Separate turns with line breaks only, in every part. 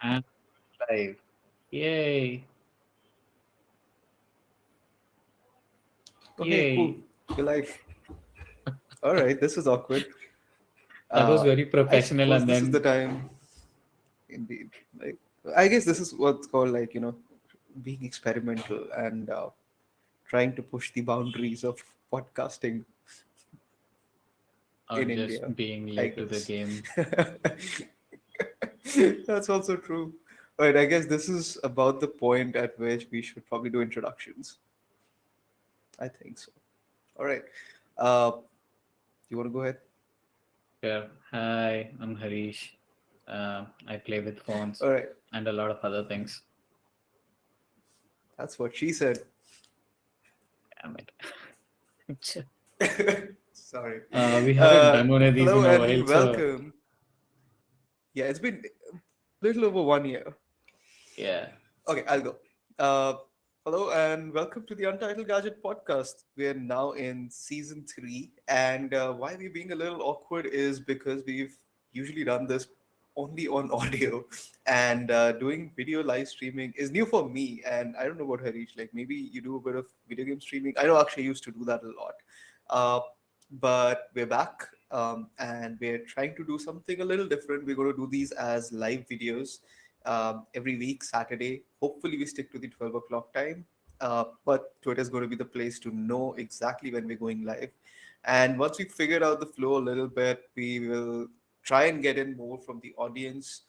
And live. Yay.
Okay, cool.
Yay.
You're like, all right, this is awkward.
That was
Uh,
very
I
professional
suppose
and
this is the
then
time, indeed. Like, I guess this is what's called being experimental and trying to push the boundaries of podcasting
or
in
just
India.
being
I
late to the
guess
game.
that's also true. But I guess this is about the point at which we should probably do introductions. I think so. All right. You want to go ahead?
Sure. Hi, I'm Harish. I play with phones
All right.
and a lot of other things.
That's what she said.
Damn it.
Sorry.
We haven't done one of these
Hello
in a
and
while, so
welcome. Yeah, it's been a little over 1 year.
yeah.
Okay, I'll go. Uh, Hello and welcome to the Untitled Gadget Podcast. We are now in season 3, and why we're being a little awkward is because we've usually done this only on audio, and doing video live streaming is new for me. And I don't know about Harish. Like maybe you do a bit of video game streaming. I know actually used to do that a lot, uh, but we're back, and we're trying to do something a little different. We're going to do these as live videos every week, Saturday. Hopefully, we stick to the 12 o'clock time. But Twitter is going to be the place to know exactly when we're going live. And once we figured out the flow a little bit, we will try and get in more from the audience.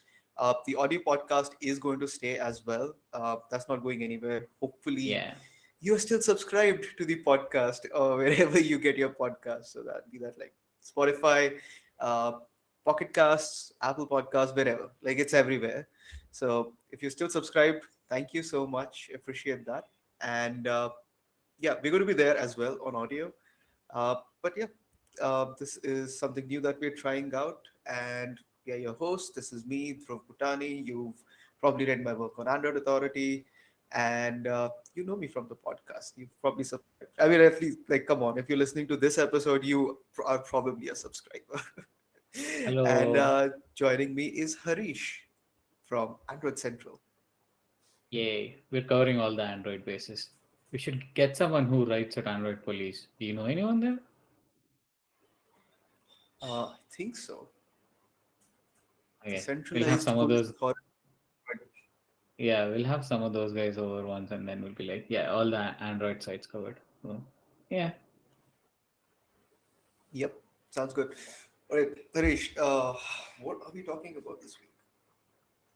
The audio podcast is going to stay as well. That's not going anywhere. Hopefully,
Yeah.
you're still subscribed to the podcast or wherever you get your podcast. So that be that like Spotify, uh, Pocket Casts, Apple Podcasts, wherever. Like it's everywhere. So if you're still subscribed, thank you so much. Appreciate that. And yeah, we're going to be there as well on audio. But yeah, this is something new that we're trying out. And yeah, your host, this is me, Dhruv Bhutani. You've probably read my work on Android Authority, and you know me from the podcast. You've probably subscribed. I mean, at least, like, come on, if you're listening to this episode, you are probably a subscriber. And
Hello.
joining me is Harish from Android Central.
Yay. We're covering all the Android bases. We should get someone who writes at Android Police. Do you know anyone there?
I think so. The
Okay. We'll have
centralized
some of
police
those.
authority.
Yeah, we'll have some of those guys over once and then we'll be like, yeah, all the Android sites covered. So, yeah.
Yep, sounds good. All right, Harish, what are we talking about this week?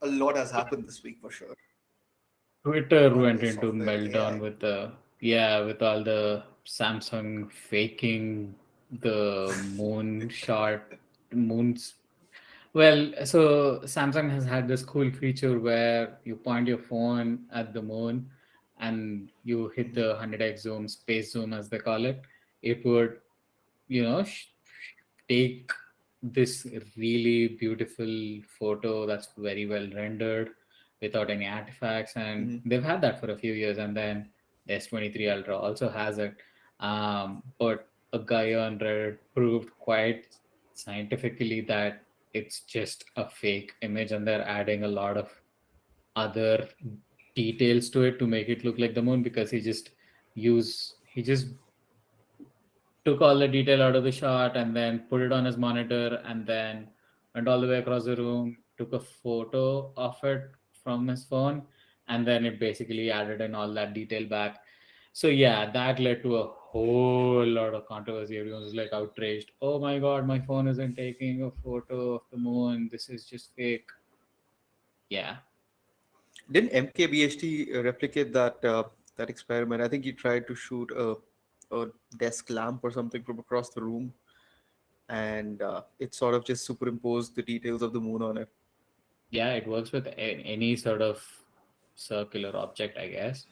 A lot has happened this week for sure.
Twitter
On
went
the
into
software and
meltdown
AI.
with with all the Samsung faking the moon shot, moons. Well, so Samsung has had this cool feature where you point your phone at the moon and you hit
Mhm.
the 100x zoom, space zoom as they call it. It would, you know, take this really beautiful photo that's very well rendered without any artifacts, and
Mhm.
they've had that for a few years. And then the S23 Ultra also has it, but a guy on Reddit proved quite scientifically that it's just a fake image, and they're adding a lot of other details to it to make it look like the moon, because he just took all the detail out of the shot and then put it on his monitor and then went all the way across the room, took a photo of it from his phone, and then it basically added in all that detail back. So yeah, that led to a whole lot of controversy. Everyone was like outraged. Oh my god, my phone isn't taking a photo of the moon. This is just fake. Yeah.
Didn't MKBHD replicate that experiment? I think he tried to shoot a desk lamp or something from across the room, and it sort of just superimposed the details of the moon on it.
Yeah, it works with any sort of circular object, I guess.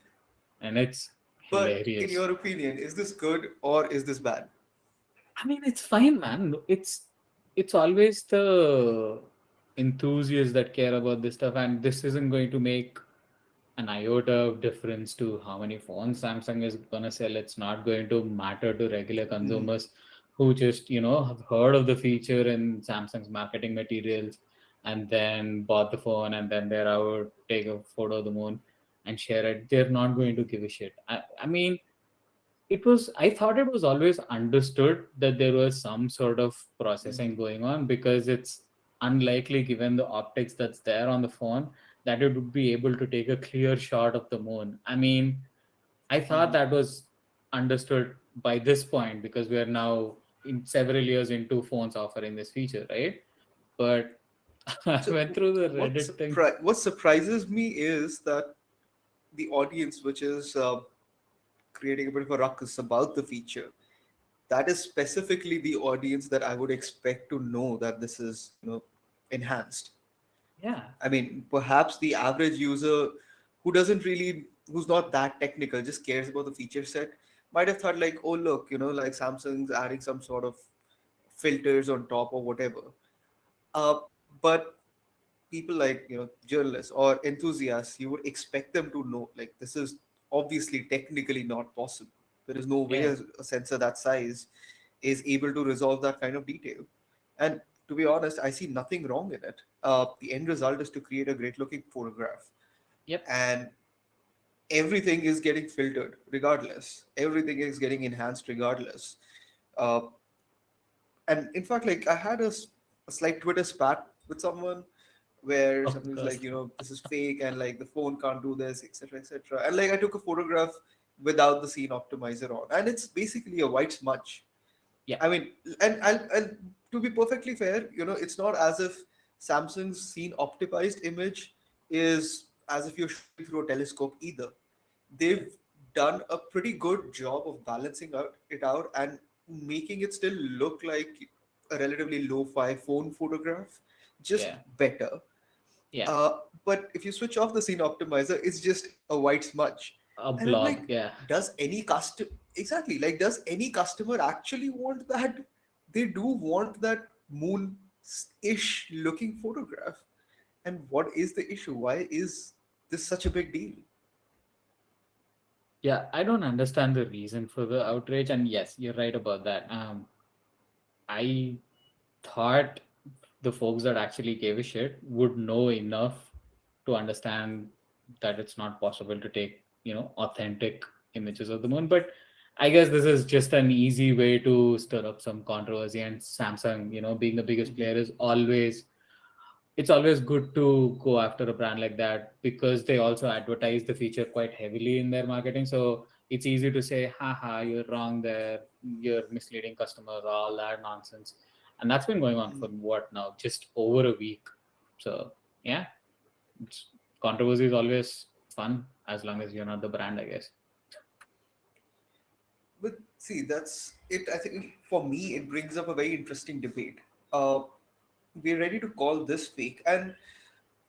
And it's
But in
hilarious.
your opinion, is this good or is this bad?
I mean, it's fine, man. It's always the enthusiasts that care about this stuff, and this isn't going to make an iota of difference to how many phones Samsung is gonna sell. It's not going to matter to regular
Mhm.
consumers who just have heard of the feature in Samsung's marketing materials, and then bought the phone, and then they're out, take a photo of the moon and share it. They're not going to give a shit. I mean, I thought it was always understood that there was some sort of processing
Mhm.
going on, because it's unlikely, given the optics that's there on the phone, that it would be able to take a clear shot of the moon. I mean, I thought
Mhm.
that was understood by this point, because we are now in several years into phones offering this feature, right? But I
So
went through the
what
Reddit thing.
what surprises me is that the audience, which is creating a bit of a ruckus about the feature, that is specifically the audience that I would expect to know that this is, enhanced.
Yeah,
I mean, perhaps the average user who doesn't really, who's not that technical, just cares about the feature set, might have thought like, oh look, like Samsung's adding some sort of filters on top or whatever. Uh, but people like journalists or enthusiasts, you would expect them to know like this is obviously technically not possible. There is no way
yeah,
a sensor that size is able to resolve that kind of detail. And to be honest, I see nothing wrong in it. The end result is to create a great looking photograph,
yep,
and everything is getting filtered regardless, everything is getting enhanced regardless. uh, and in fact, like I had a slight Twitter spat with someone where
of
somebody was
course.
like, this is fake and like the phone can't do this, etc., etc. And like I took a photograph without the scene optimizer on, and it's basically a white smudge.
Yeah,
I mean, and to be perfectly fair, it's not as if Samsung's scene optimized image is as if you're shooting through a telescope either. They've done a pretty good job of balancing it out and making it still look like a relatively low-fi phone photograph, just
yeah,
better.
yeah.
But if you switch off the scene optimizer, it's just a white smudge.
A
And I'm
blob,
like,
yeah.
does any customer exactly like does any customer actually want that? They do want that moon-ish looking photograph. And what is the issue? Why is this such a big deal?
Yeah, I don't understand the reason for the outrage, and yes, you're right about that. I thought the folks that actually gave a shit would know enough to understand that it's not possible to take, authentic images of the moon. But I guess this is just an easy way to stir up some controversy. And Samsung, being the biggest
Mhm.
player, is always it's always good to go after a brand like that, because they also advertise the feature quite heavily in their marketing. So it's easy to say, haha, you're wrong there, you're misleading customers, all that nonsense. And that's been going on for what now? Just over a week. So yeah, it's, controversy is always fun as long as you're not the brand, I guess.
But see, that's it. I think for me, it brings up a very interesting debate. Uh, we're ready to call this fake, and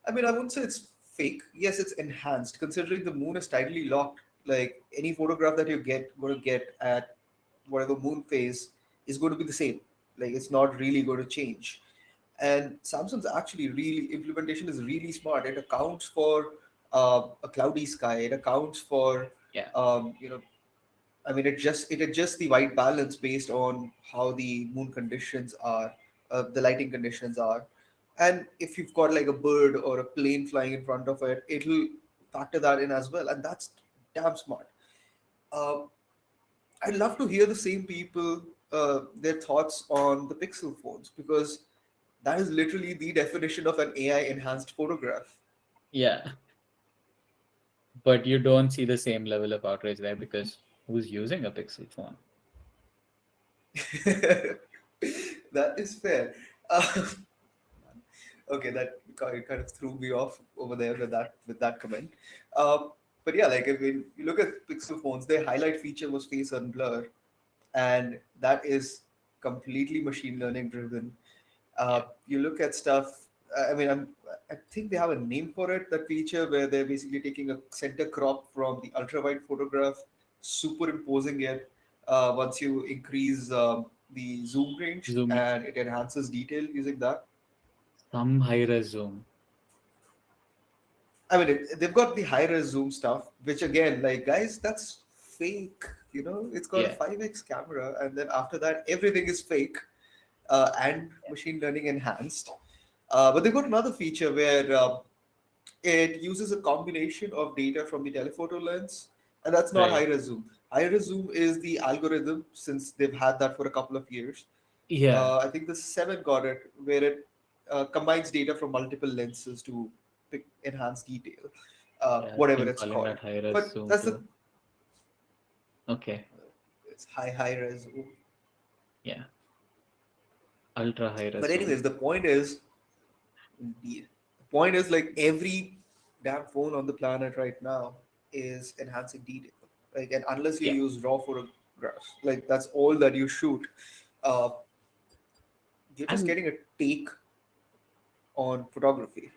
I mean, I wouldn't say it's fake. Yes, it's enhanced, considering the moon is tidally locked. Like any photograph that going to get at whatever moon phase is going to be the same. Like it's not really going to change. And Samsung's actually really implementation is really smart. It accounts for a cloudy sky. It accounts for
Yeah,
um, you know I mean, it adjusts the white balance based on how the moon conditions are, the lighting conditions are, and if you've got like a bird or a plane flying in front of it, it'll factor that in as well, and that's damn smart. Uh, I'd love to hear the same people their thoughts on the Pixel phones, because that is literally the definition of an AI enhanced photograph.
yeah. But you don't see the same level of outrage there, because who's using a Pixel phone?
That is fair. Uh, okay, that kind of threw me off over there with that comment. But yeah, like I mean, you look at Pixel phones, their highlight feature was face unblur, and that is completely machine learning driven.
Yeah,
You look at stuff. I think they have a name for it. That feature where they're basically taking a center crop from the ultra wide photograph, superimposing it. Once you increase the zoom range,
zoom,
and it enhances detail using that.
some high res zoom.
I mean, they've got the high res zoom stuff, which again, like guys, that's fake. It's got a
Yeah,
5x camera, and then after that, everything is fake and
yeah,
machine learning enhanced. But they've got another feature where it uses a combination of data from the telephoto lens, and that's not high
Right.
res zoom. High res zoom is the algorithm since they've had that for a couple of years.
Yeah.
I think the 7 got it, where it combines data from multiple lenses to enhance detail,
Yeah. It's
whatever
been
it's
calling
called.
that high res
But
zoom
that's the
too. Okay.
it's high res.
Yeah. Ultra high res
But
zoom.
anyways, the point is, indeed, the point is like every damn phone on the planet right now is enhancing detail. Like, and unless you
Yeah.
use raw photographs, like that's all that you shoot, uh, you're just
And
getting a take on photography.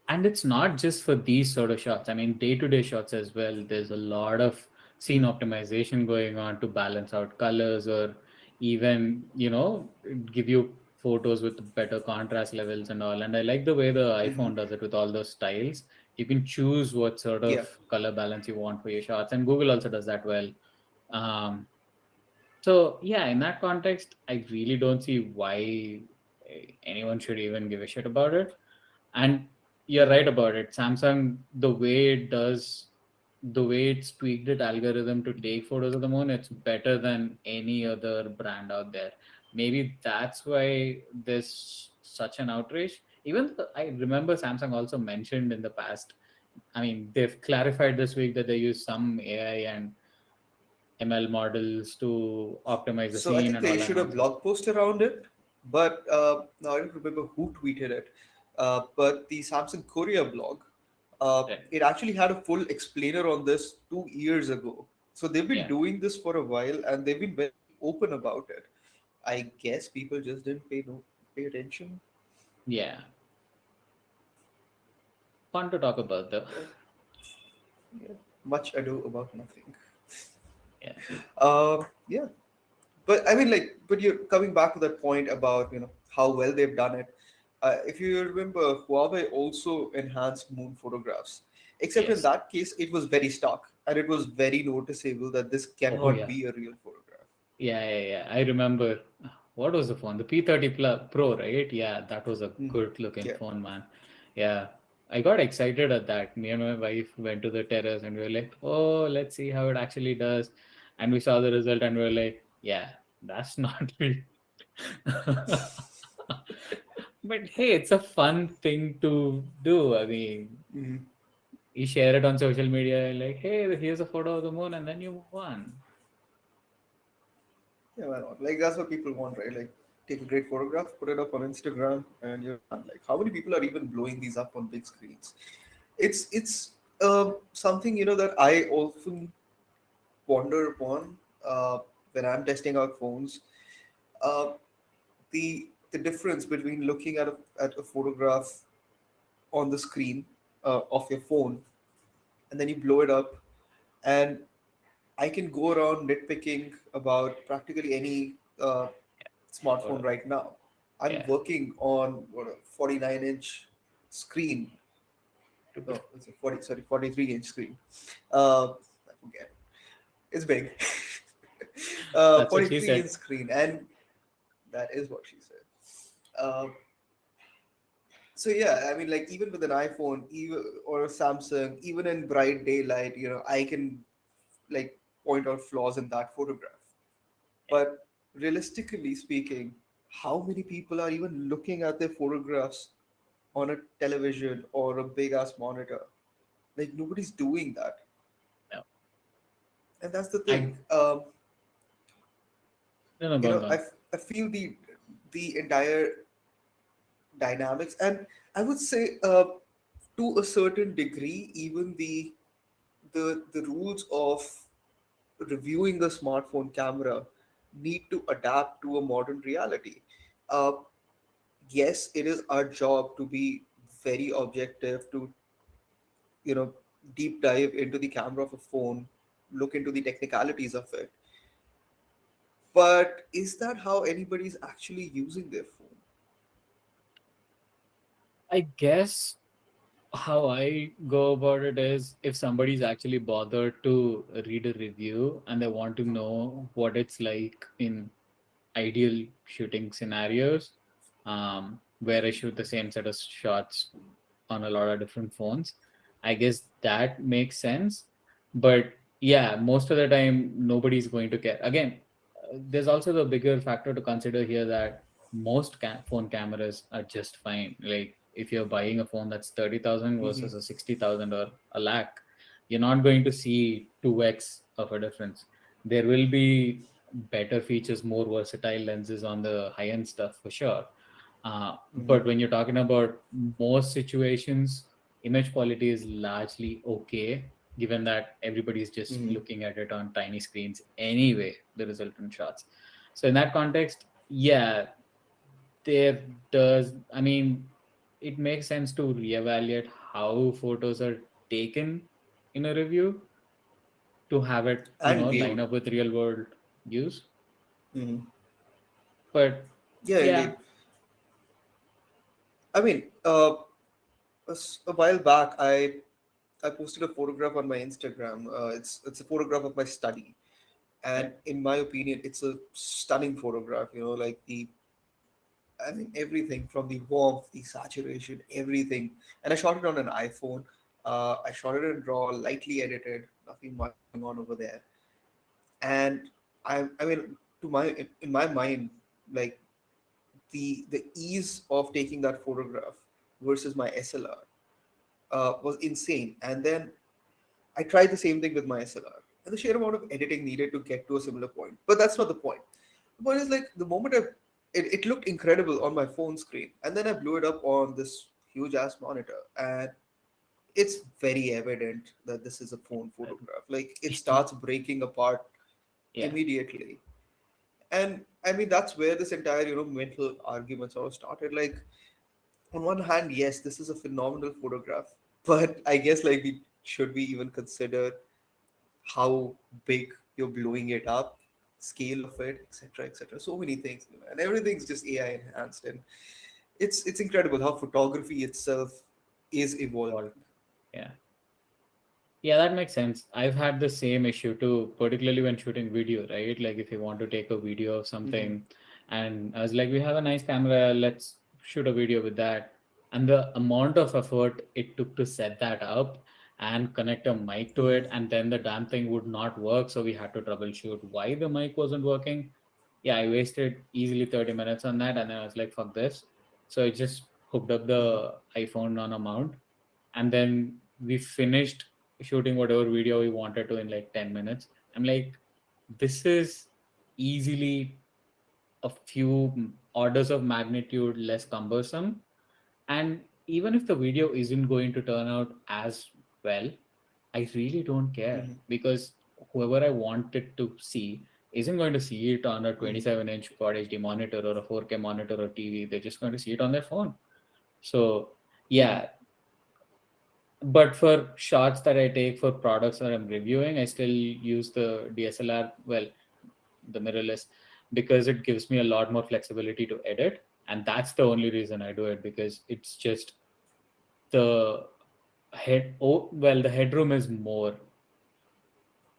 it's not just for these sort of shots. I mean, day-to-day shots as well. There's a lot of scene
Mhm.
optimization going on to balance out colors, or even, give you photos with better contrast levels and all. And I like the way the
Mhm.
iPhone does it with all those styles. You can choose what sort
Yeah.
of color balance you want for your shots, and Google also does that well. um, so yeah, in that context, I really don't see why anyone should even give a shit about it. And you're
Mhm.
right about it. Samsung, the way it's tweaked its algorithm to take photos of the moon, it's better than any other brand out there. Maybe that's why there's such an outrage. Even I remember Samsung also mentioned in the past. I mean, they've clarified this week that they use some AI and ML models to optimize the
So I
scene
think
and
they
all that
issued a
nonsense.
blog post around it, but now I don't remember who tweeted it. But the Samsung Korea blog,
Right.
it actually had a full explainer on this 2 years ago. So they've been
Yeah.
doing this for a while, and they've been very open about it. I guess people just didn't pay attention.
Yeah. Fun to talk about though.
But yeah, much ado about nothing.
Yeah.
Yeah, but I mean, like, but you're coming back to that point about how well they've done it. If you remember, Huawei also enhanced moon photographs. Except in
Yes.
that case, it was very stark and it was very noticeable that this
Oh
cannot
yeah.
be a real photograph.
Yeah, yeah, yeah. I remember. What was the phone? The P30 Pro, right? Yeah, that was a
Mhm.
good looking
Yeah.
phone, man. Yeah. I got excited at that. Me and my wife went to the terrace and we were like, oh, let's see how it actually does. And we saw the result and we were like, yeah, that's not real. But hey, it's a fun thing to do. I mean,
Hmm.
you share it on social media, like, hey, here's a photo of the moon, and then you move on.
Yeah, why not? Like that's what people want, right? Like take a great photograph, put it up on Instagram, and you're done. Like how many people are even blowing these up on big screens? It's something that I often ponder upon when I'm testing out phones. Uh, the difference between looking at a photograph on the screen of your phone and then you blow it up, and I can go around nitpicking about practically any smartphone
Photo.
right now. I'm
Yeah.
working on what, a 49-inch screen. No, it's a 43-inch screen. I forget. It's big.
That's what she
43
said.
inch screen, and that is what she said. Uh, so yeah, I mean, like even with an iPhone, even or a Samsung, even in bright daylight, I can like point out flaws in that photograph.
Yeah.
But realistically speaking, how many people are even looking at their photographs on a television or a big ass monitor? Like nobody's doing that,
No.
and that's the
I
thing.
no no gone gone.
I feel the entire dynamics, and I would say to a certain degree, even the rules of reviewing a smartphone camera need to adapt to a modern reality. Uh, yes, it is our job to be very objective, to you know deep dive into the camera of a phone, look into the technicalities of it. But is that how anybody's actually using their phone?
I guess how I go about it is if somebody's actually bothered to read a review and they want to know what it's like in ideal shooting scenarios, where I shoot the same set of shots on a lot of different phones. I guess that makes sense. But yeah, most of the time, nobody's going to care. Again, there's also the bigger factor to consider here that most phone cameras are just fine. Like if you're buying a phone that's 30,000
Hmm.
versus a 60,000 or a lakh, you're not going to see 2x of a difference. There will be better features, more versatile lenses on the high end stuff for sure.
Hmm.
But when you're talking about most situations, image quality is largely okay, given that everybody's just
Hmm.
looking at it on tiny screens anyway, the resultant shots. So in that context, yeah, there does, I mean, it makes sense to reevaluate how photos are taken in a review to have it,
And
line
viewed.
up with real world use.
Hmm.
But
Yeah,
yeah,
indeed. I mean, a while back, I posted a photograph on my Instagram. It's a photograph of my study,
yeah,
and in my opinion, it's a stunning photograph. Like I mean, everything from the warmth, the saturation, everything. And I shot it on an iPhone. I shot it in RAW, lightly edited, nothing much going on over there. And I mean, in my mind, like the ease of taking that photograph versus my SLR was insane. And then I tried the same thing with my SLR, and the sheer amount of editing needed to get to a similar point. But that's not the point. The point is like the moment it looked incredible on my phone screen, and then I blew it up on this huge ass monitor, and it's very evident that this is a phone photograph. Like it starts breaking apart
yeah.
immediately. And I mean that's where this entire mental argument sort of started. Like on one hand, yes, this is a phenomenal photograph, but I guess like we should we even consider how big you're blowing it up, scale of it, etc., etc. So many things, and everything's just AI enhanced, and it's incredible how photography itself is
Well,
evolving.
yeah. Yeah, that makes sense. I've had the same issue too, particularly when shooting video, right? Like if you want to take a video of
Hmm.
something, and I was like, we have a nice camera, let's shoot a video with that. And the amount of effort it took to set that up and connect a mic to
Hmm.
it, and then the damn thing would not work. So we had to troubleshoot why the mic wasn't working. Yeah, I wasted easily 30 minutes on that, and then I was like, fuck this. So I just hooked up
Hmm.
the iPhone on a mount, and then we finished shooting whatever video we wanted to in like 10 minutes. I'm like, this is easily a few orders of magnitude less cumbersome. And even if the video isn't going to turn out as well, I really don't care,
Hmm.
because whoever I wanted to see isn't going to see it on a
Hmm.
27-inch Quad HD monitor or a 4K monitor or TV. They're just going to see it on their phone. So
Hmm.
yeah, but for shots that I take for products that I'm reviewing, I still use the DSLR, well, the mirrorless, because it gives me a lot more flexibility to edit. And that's the only reason I do it, because it's just the the headroom is more,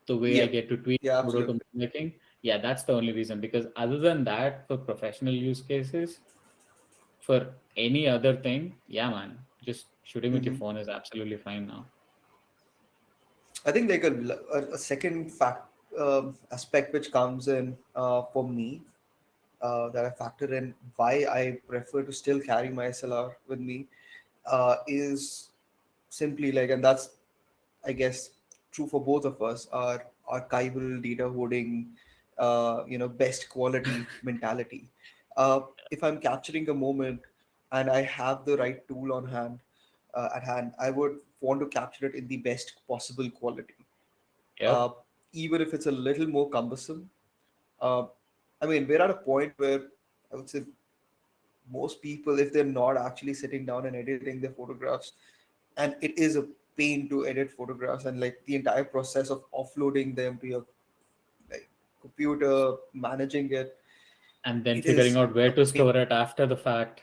the way I
Yeah,
get to tweak
yeah,
photo
absolutely.
to making. Yeah, that's the only reason. Because other than that, for professional use cases, for any other thing, yeah, man, just shooting with your
Hmm.
phone is absolutely fine now.
I think like a second aspect which comes in for me that I factor in why I prefer to still carry my SLR with me is simply like, and that's I guess true for both of us, are archival data hoarding, best quality mentality. If I'm capturing a moment and I have the right tool on hand at hand, I would want to capture it in the best possible quality, uh,
Yep.
even if it's a little more cumbersome. Uh, I mean, we're at a point where I would say most people, if they're not actually sitting down and editing their photographs, and it is a pain to edit photographs, and like the entire process of offloading them to your like computer, managing it,
And then
it
figuring
is
out where
a
to
pain.
store it after the fact.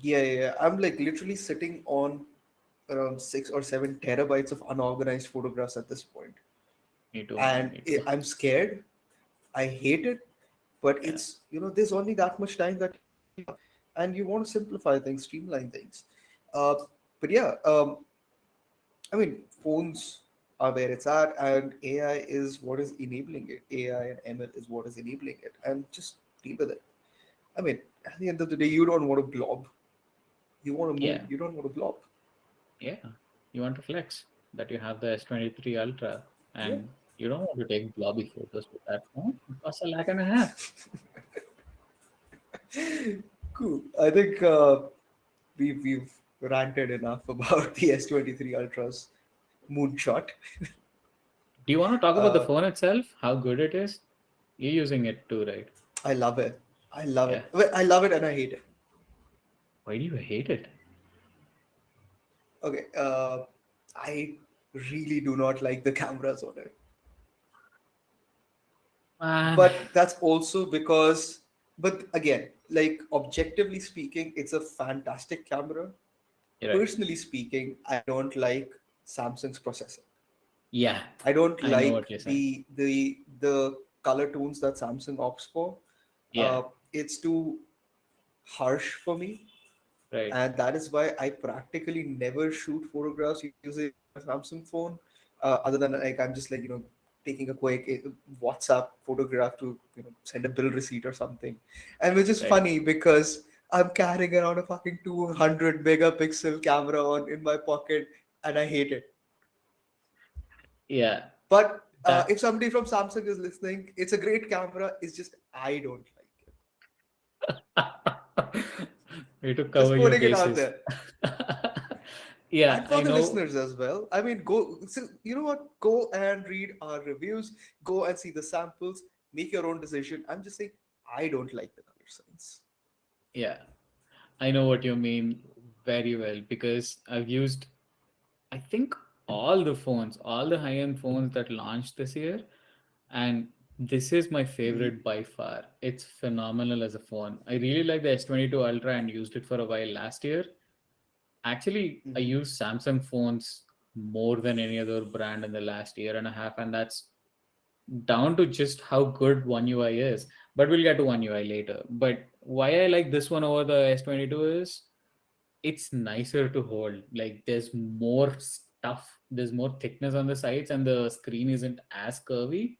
Yeah, yeah, yeah. I'm like literally sitting on around 6 or 7 terabytes of unorganized photographs at this point,
Me too, man.
and
Me too.
I'm scared. I hate it, but
Yeah.
it's there's only that much time that you have. and you want to simplify things, streamline things. Uh, but yeah, I mean, phones are where it's at, and AI is what is enabling it. AI and ML is what is enabling it, and just deal with it. I mean, at the end of the day, you don't want to blob. You want to move.
Yeah,
You don't want to blob.
yeah. You want to flex that you have the S23 Ultra,
Yeah.
and you don't want to take blobby photos with that phone. It costs a lakh and a half.
Cool. I think we've ranted enough about the S23 Ultra's moonshot.
Do you want to talk about the
Uh,
phone itself? How good it is? You're using it too, right?
I love it. I love
Yeah.
it. Well, I love it and I hate it.
Why do you hate it?
Okay. I really do not like the cameras on it,
Man,
but that's also because. But again, like objectively speaking, it's a fantastic camera.
you're right.
Personally speaking, I don't like Samsung's processing.
Yeah,
I don't
I know
like
what you're saying.
the color tones that Samsung opts for.
Yeah,
It's too harsh for me,
right,
and that is why I practically never shoot photographs using a Samsung phone. Other than like I'm just like taking a quick WhatsApp photograph to send a bill receipt or something, and which is
right.
funny because I'm carrying around a fucking 200 megapixel camera on in my pocket, and I hate it.
Yeah,
But
that.
if somebody from Samsung is listening, it's a great camera. It's just I don't like it.
Way to
Just
cover your
putting it out
bases.
there.
Yeah,
And for
I
the
know.
listeners as well. I mean, go. So you know what? Go and read our reviews. Go and see the samples. Make your own decision. I'm just saying, I don't like the color science.
Yeah, I know what you mean very well because I've used, I think, all the phones, all the high-end phones that launched this year, and this is my
Hmm.
favorite by far. It's phenomenal as a phone. I really like the S22 Ultra and used it for a while last year. Actually, I
Hmm.
use Samsung phones more than any other brand in the last year and a half, and that's down to just how good One UI is. But we'll get to One UI later. But why I like this one over the S22 is it's nicer to hold. Like there's more stuff, there's more thickness on the sides, and the screen isn't as curvy.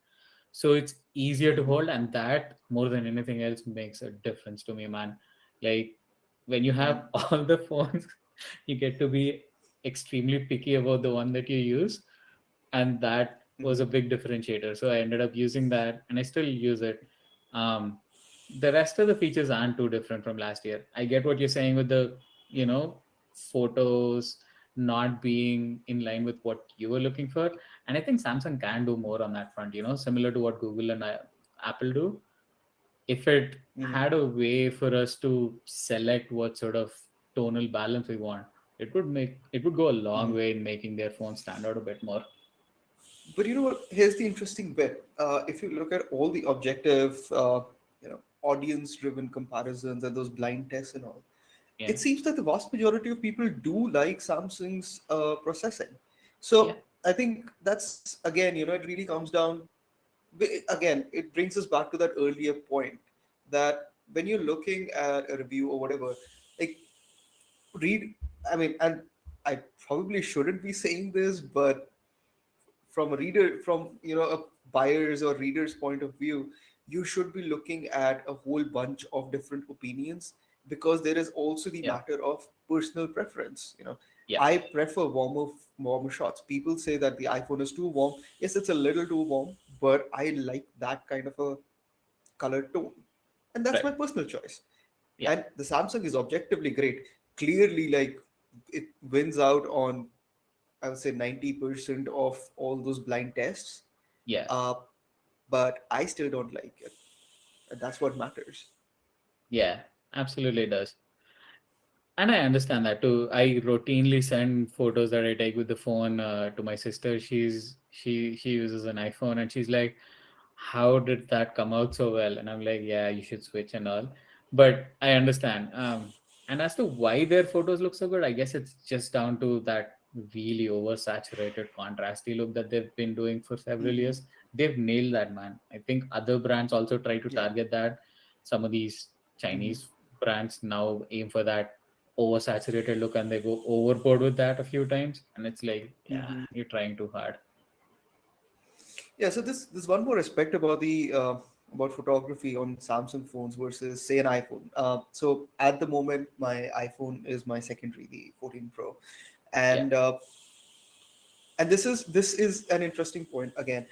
So it's easier to
Hmm.
hold, and that more than anything else makes a difference to me, man. Like when you
Hmm.
have all the phones, you get to be extremely picky about the one that you use, and that was
Hmm.
a big differentiator. So I ended up using that, and I still use it. Um, the rest of the features aren't too different from last year. I get what you're saying with the you know photos not being in line with what you were looking for, and I think Samsung can do more on that front. Similar to what Google and Apple do. If it
Hmm.
had a way for us to select what sort of tonal balance we want, it would go a long
Hmm.
way in making their phone stand out a bit more.
But you know what? Here's the interesting bit. If you look at all the objective, audience-driven comparisons and those blind tests and all,
Yeah,
it seems that the vast majority of people do like Samsung's processing.
yeah,
So I think that's again, it really comes down. Again, it brings us back to that earlier point that when you're looking at a review or whatever, like read. I mean, and I probably shouldn't be saying this, but from a reader, from a buyer's or reader's point of view, you should be looking at a whole bunch of different opinions, because there is also the
yeah,
matter of personal preference.
yeah,
I prefer warmer shots. People say that the iPhone is too warm. Yes, it's a little too warm, but I like that kind of a color tone, and that's
right,
my personal choice.
yeah,
And the Samsung is objectively great. Clearly, like, it wins out on, I would say, 90% of all those blind tests.
yeah,
Uh, but I still don't like it. And that's what matters.
yeah, absolutely does. And I understand that too. I routinely send photos that I take with the phone to my sister. She uses an iPhone, and she's like, "How did that come out so well?" And I'm like, "Yeah, you should switch and all." But I understand. And as to why their photos look so good, I guess it's just down to that really oversaturated, contrasty look that they've been doing for several
Hmm.
years. They've nailed that, man. I think other brands also try to
Yeah.
target that. Some of these
Hmm.
Chinese brands now aim for that oversaturated look and they go overboard with that a few times, and it's like, yeah,
Hmm.
you're trying too hard.
Yeah, so this one more aspect about the about photography on Samsung phones versus say an iPhone. So at the moment, my iPhone is my secondary, the 14 Pro,
Yeah,
and this is an interesting point again.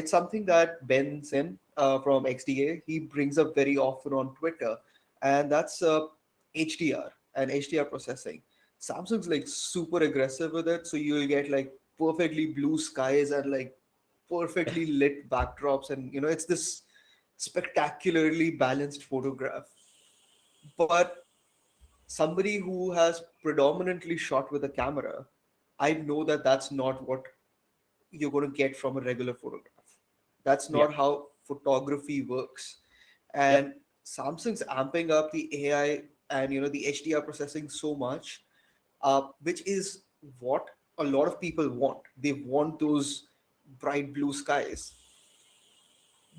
It's something that Ben Sim from XDA he brings up very often on Twitter, and that's HDR and HDR processing. Samsung's like super aggressive with it, so you'll get like perfectly blue skies and like perfectly lit backdrops, and it's this spectacularly balanced photograph. But somebody who has predominantly shot with a camera, I know that that's not what you're going to get from a regular photograph. That's
yeah,
not how photography works.
yep,
And Samsung's amping up the AI and the HDR processing so much, which is what a lot of people want. They want those bright blue skies.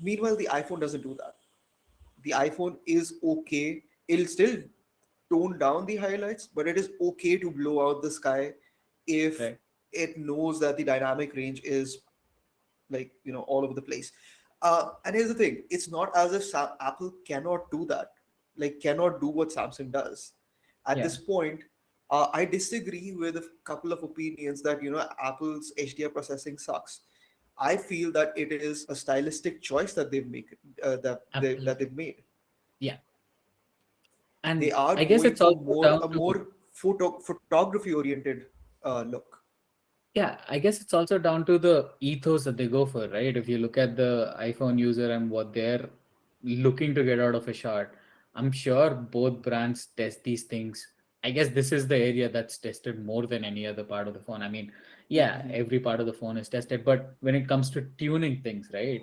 Meanwhile, the iPhone doesn't do that. The iPhone is okay. It'll still tone down the highlights, but it is okay to blow out the sky if
right,
it knows that the dynamic range is like all over the place. And here's the thing: it's not as if Apple cannot do that, like cannot do what Samsung does. At
yeah,
this point, I disagree with a couple of opinions that Apple's HDR processing sucks. I feel that it is a stylistic choice that they've made.
absolutely,
They've made.
yeah.
They
And
are
I guess
going
it's
for
also
more
down
a
to,
more photography oriented look.
yeah, I guess it's also down to the ethos that they go for, right? If you look at the iPhone user and what they're looking to get out of a shot, I'm sure both brands test these things. I guess this is the area that's tested more than any other part of the phone. I mean, yeah,
Mhm.
every part of the phone is tested, but when it comes to tuning things, right?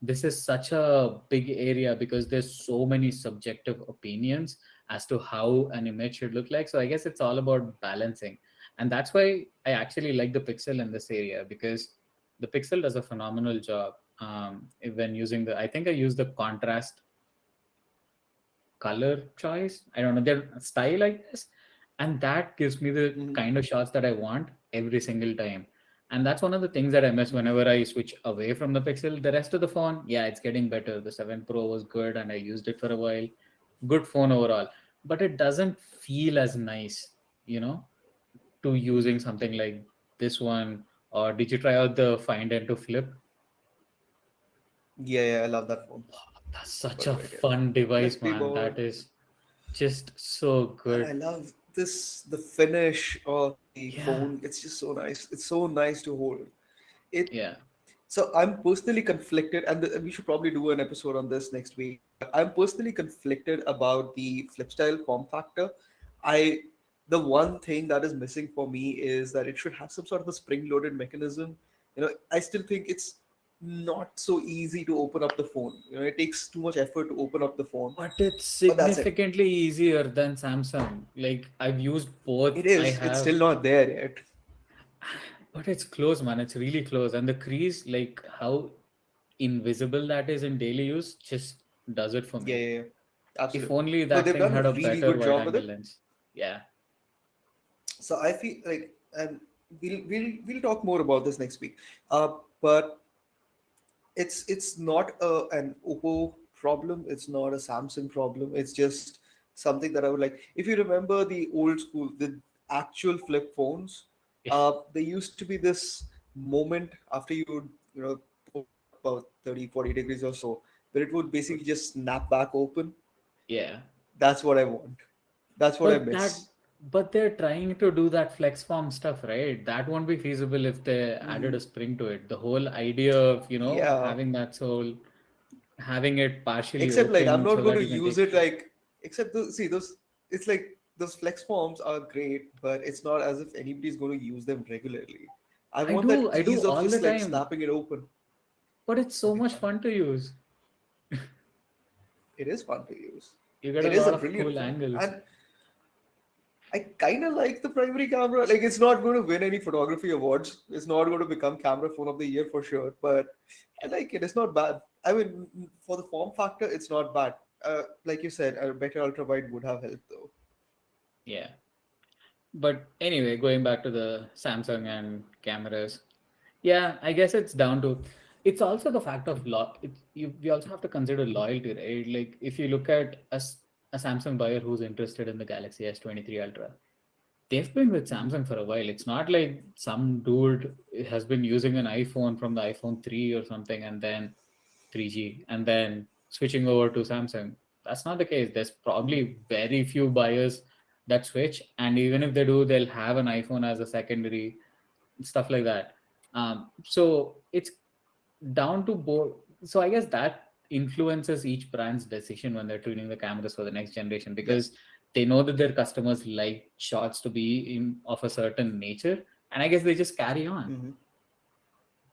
This is such a big area because there's so many subjective opinions as to how an image should look like. So I guess it's all about balancing, and that's why I actually like the Pixel in this area, because the Pixel does a phenomenal job when using the, I think I use the contrast color choice, I don't know, their style, I guess, and that gives me the
Mhm.
kind of shots that I want every single time. And that's one of the things that I miss
Mhm.
whenever I switch away from the Pixel. The rest of the phone, yeah, it's getting better. The 7 Pro was good and I used it for a while. Good phone overall, but it doesn't feel as nice, you know to using something like this one. Or did you try out the Find and to Flip?
Yeah, yeah, I love that phone.
That's such
Got
a
it right here.
fun device,
Flippy
man.
board.
That is just so
And
good.
I love the finish of the
Yeah,
phone. It's just so nice. It's so nice to hold. It
yeah,
So I'm personally conflicted, and we should probably do an episode on this next week. But I'm personally conflicted about the flip style form factor. I The one thing that is missing for me is that it should have some sort of a spring-loaded mechanism. I still think it's not so easy to open up the phone. It takes too much effort to open up the phone.
but it's
But that's it.
significantly easier than Samsung. Like, I've used both.
It
I
is. It's
have,
still not there yet.
but it's close, man. It's really close. And the crease, like how invisible that is in daily use, just does it for
Yeah,
me.
yeah, yeah.
If
Absolutely.
only
No,
that
they've
thing
done a
had a
really
better
good
wide
job with
angle
it.
lens. Yeah.
So I feel like, and we'll talk more about this next week. But it's not an Oppo problem. It's not a Samsung problem. It's just something that I would like. If you remember the old school, the actual flip phones,
Yeah.
there used to be this moment after you would, pull about 30, 40 degrees or so, where it would basically just snap back open.
Yeah.
That's what I want. That's what I
But that,
miss.
but they're trying to do that flex form stuff, right? That won't be feasible if they added
Hmm.
a spring to it. The whole idea of,
Yeah.
having that soul, having it partially
Except like I'm
open
not
so
going
that
to
you can
use
take
it
shots.
like except see those it's like those flex forms are great, but it's not as if anybody's going to use them regularly. I want that
I do
ease of
all the
just like
time,
snapping it open.
but it's so
Okay,
much
fine.
fun to use.
It is fun to use.
You get a
It is a
lot of
brilliant
cool
phone.
angles.
And I kind of like the primary camera. Like it's not going to win any photography awards. It's not going to become camera phone of the year for sure, but I like it. It's not bad. I mean, for the form factor, it's not bad. like you said, a better ultra wide would have helped though.
Yeah. But anyway, going back to the Samsung and cameras, yeah, I guess it's down to. It's also the fact of we also have to consider loyalty, right? Like if you look at a Samsung buyer who's interested in the Galaxy S23 Ultra, they've been with
Hmm.
Samsung for a while. It's not like some dude has been using an iPhone from the iPhone 3 or something and then 3G and then switching over to Samsung. That's not the case. There's
Hmm.
probably very few buyers that switch, and even if they do, they'll have an iPhone as a secondary, stuff like that. So it's down to both. So I guess that influences each brand's decision when they're tuning the cameras for the next generation
Yeah.
because they know that their customers like shots to be in of a certain nature, and I guess they just carry on.
Hmm.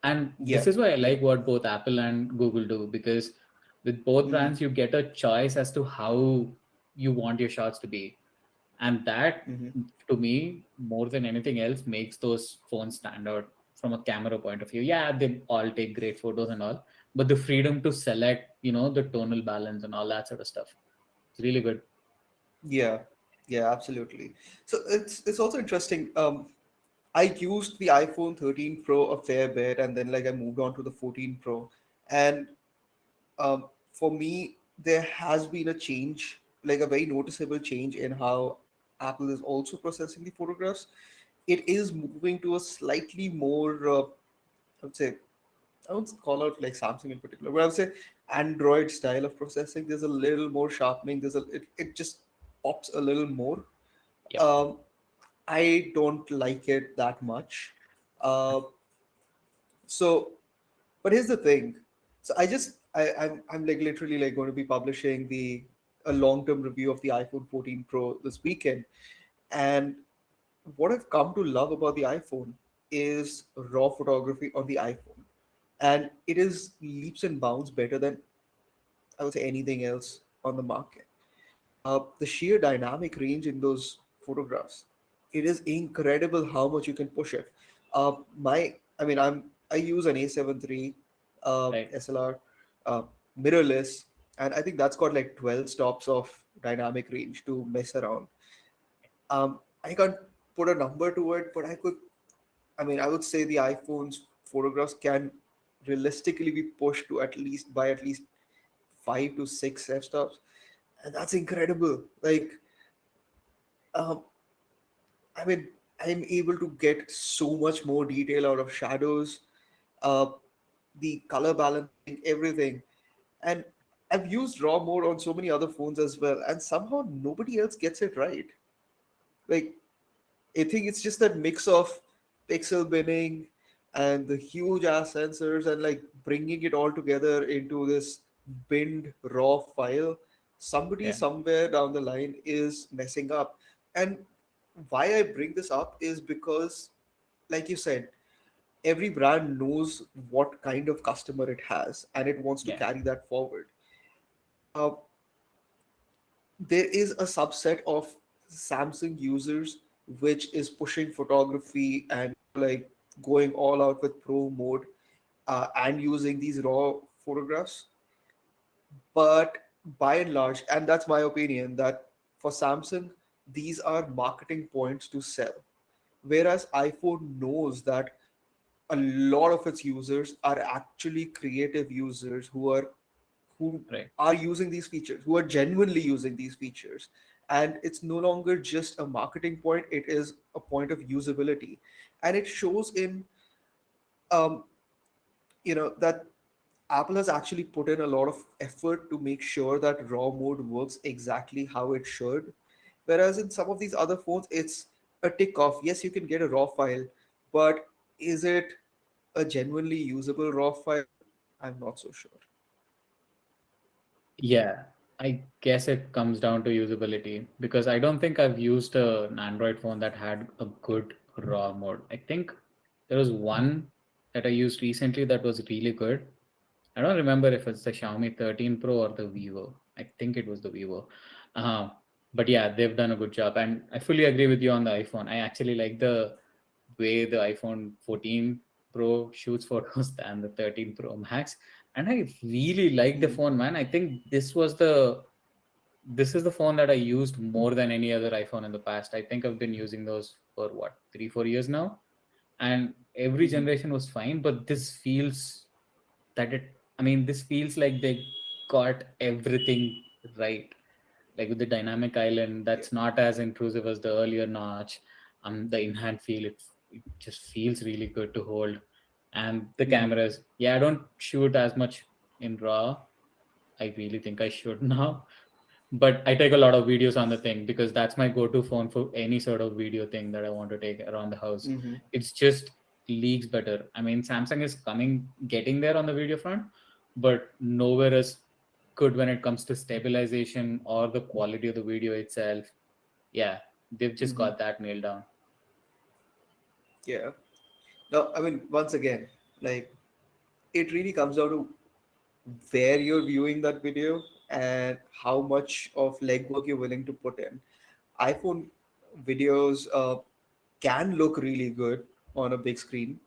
And
Yeah.
this is why I
Yeah.
like what both Apple and Google do because with both
Hmm.
brands you get a choice as to how you want your shots to be, and that
Hmm.
to me more than anything else makes those phones stand out from a camera point of view. Yeah, they all take great photos and all, but the freedom to select, the tonal balance and all that sort of stuff, it's really good.
Yeah. Yeah. Absolutely. So it's also interesting. I used the iPhone 13 Pro a fair bit, and then like I moved on to the 14 Pro, and for me, there has been a change, like a very noticeable change in how Apple is also processing the photographs. It is moving to a slightly more, I would say, I won't call out like Samsung in particular, but I would say Android style of processing. There's a little more sharpening. It just pops a little more.
Yep.
Um, I don't like it that much. Uh, so But here's the thing. So I'm like literally like going to be publishing the a long-term review of the iPhone 14 Pro this weekend. And what I've come to love about the iPhone is raw photography on the iPhone. And it is leaps and bounds better than I would say anything else on the market. The sheer dynamic range in those photographs, it is incredible how much you can push it. I mean, I use an A73
Right.
SLR, uh, mirrorless, and I think that's got like 12 stops of dynamic range to mess around. I can't put a number to it, but I mean, I would say the iPhone's photographs can realistically be pushed to at least 5 to 6 f-stops, and that's incredible. Like, um, I mean, I'm able to get so much more detail out of shadows, uh, the color balancing, everything. And I've used RAW mode on so many other phones as well, and somehow nobody else gets it right. Like, I think it's just that mix of pixel binning and the huge ass sensors and like bringing it all together into this binned raw file. Somebody
Yeah.
somewhere down the line is messing up. And why I bring this up is because, like you said, every brand knows what kind of customer it has and it wants to
Yeah.
carry that forward. Uh, there is a subset of Samsung users which is pushing photography and like going all out with pro mode and using these raw photographs. But by and large, and that's my opinion, that for Samsung, these are marketing points to sell. Whereas iPhone knows that a lot of its users are actually creative users who
Right.
are using these features, who are genuinely using these features. And it's no longer just a marketing point, it is a point of usability. And it shows in, um, that Apple has actually put in a lot of effort to make sure that RAW mode works exactly how it should. Whereas in some of these other phones, it's a tick off. Yes, you can get a RAW file, but is it a genuinely usable RAW file? I'm not so sure.
Yeah, I guess it comes down to usability because I don't think I've used an Android phone that had a good RAW mode. I think there was one that I used recently that was really good. I don't remember if it's the Xiaomi 13 Pro or the Vivo. I think it was the Vivo. Uh, but yeah, they've done a good job. And I fully agree with you on the iPhone. I actually like the way the iPhone 14 Pro shoots photos than the 13 Pro Max. And I really like the
Hmm.
phone, man. I think this was the this is the phone that I used more than any other iPhone in the past. I think I've been using those for what, 3, 4 years now, and every
Hmm.
generation was fine. But this feels that it. I mean, this feels like they got everything right. Like with the dynamic island,
Yeah.
that's not as intrusive as the earlier notch. The in-hand feel, it just feels really good to hold. And the
Hmm.
cameras, yeah, I don't shoot as much in raw. I really think I should now, but I take a lot of videos on the thing because that's my go-to phone for any sort of video thing that I want to take around the house.
Hmm.
It's just leagues better. I mean, Samsung is getting there on the video front, but nowhere as good when it comes to stabilization or the quality of the video itself. Yeah, they've just
Hmm.
got that nailed down.
Yeah. No, I mean, once again, like it really comes down to where you're viewing that video and how much of legwork you're willing to put in. iPhone videos can look really good on a big screen,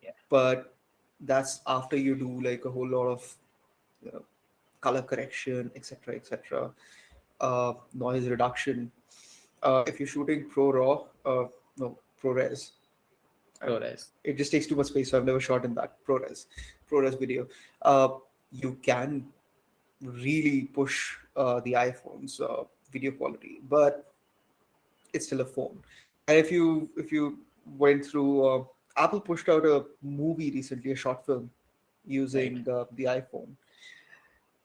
Yeah,
but that's after you do like a whole lot of you know, color correction, etc., etc., noise reduction. If you're shooting pro raw, no ProRes, I don't know.
ProRes.
It just takes too much space, so I've never shot in that ProRes video. Uh, you can really push the iPhone's video quality, but it's still a phone. And if you went through, Apple pushed out a movie recently, a short film
Right.
using the iPhone,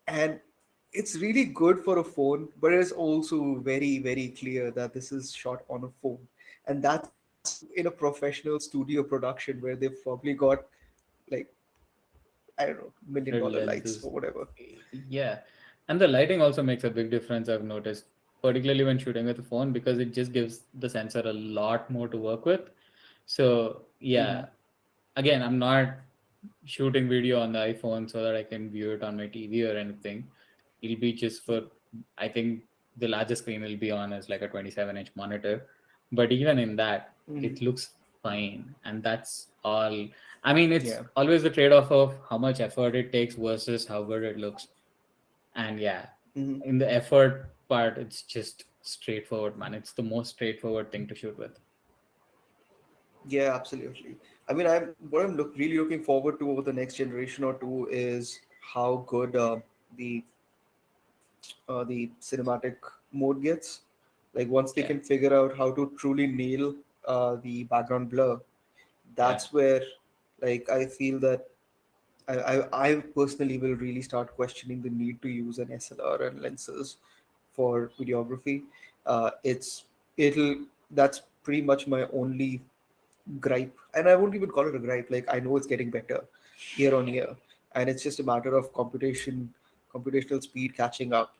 and it's really good for a phone, but it's also very very clear that this is shot on a phone, and that's in a professional studio production where they've probably got like I don't know million
Red
dollar lights
lenses.
or whatever.
Yeah. And the lighting also makes a big difference, I've noticed, particularly when shooting with a phone, because it just gives the sensor a lot more to work with. So,
Hmm.
yeah, again, I'm not shooting video on the iPhone so that I can view it on my TV or anything. It'll be just for, I think the largest screen will be on as like a 27-inch monitor. But even in that,
Hmm.
it looks fine. And that's all. I mean, it's
Yeah.
always the trade off of how much effort it takes versus how good it looks. And yeah,
Hmm.
in the effort part, it's just straightforward, man. It's the most straightforward thing to shoot with.
Yeah, absolutely. I mean, I'm really looking forward to over the next generation or two is how good the the cinematic mode gets. Like once they
Yeah,
can figure out how to truly nail the background blur,
yeah,
that's where like I feel that I personally will really start questioning the need to use an SLR and lenses for videography. It'll that's pretty much my only gripe, and I won't even call it a gripe. Like I know it's getting better year on year, and it's just a matter of computational speed catching up,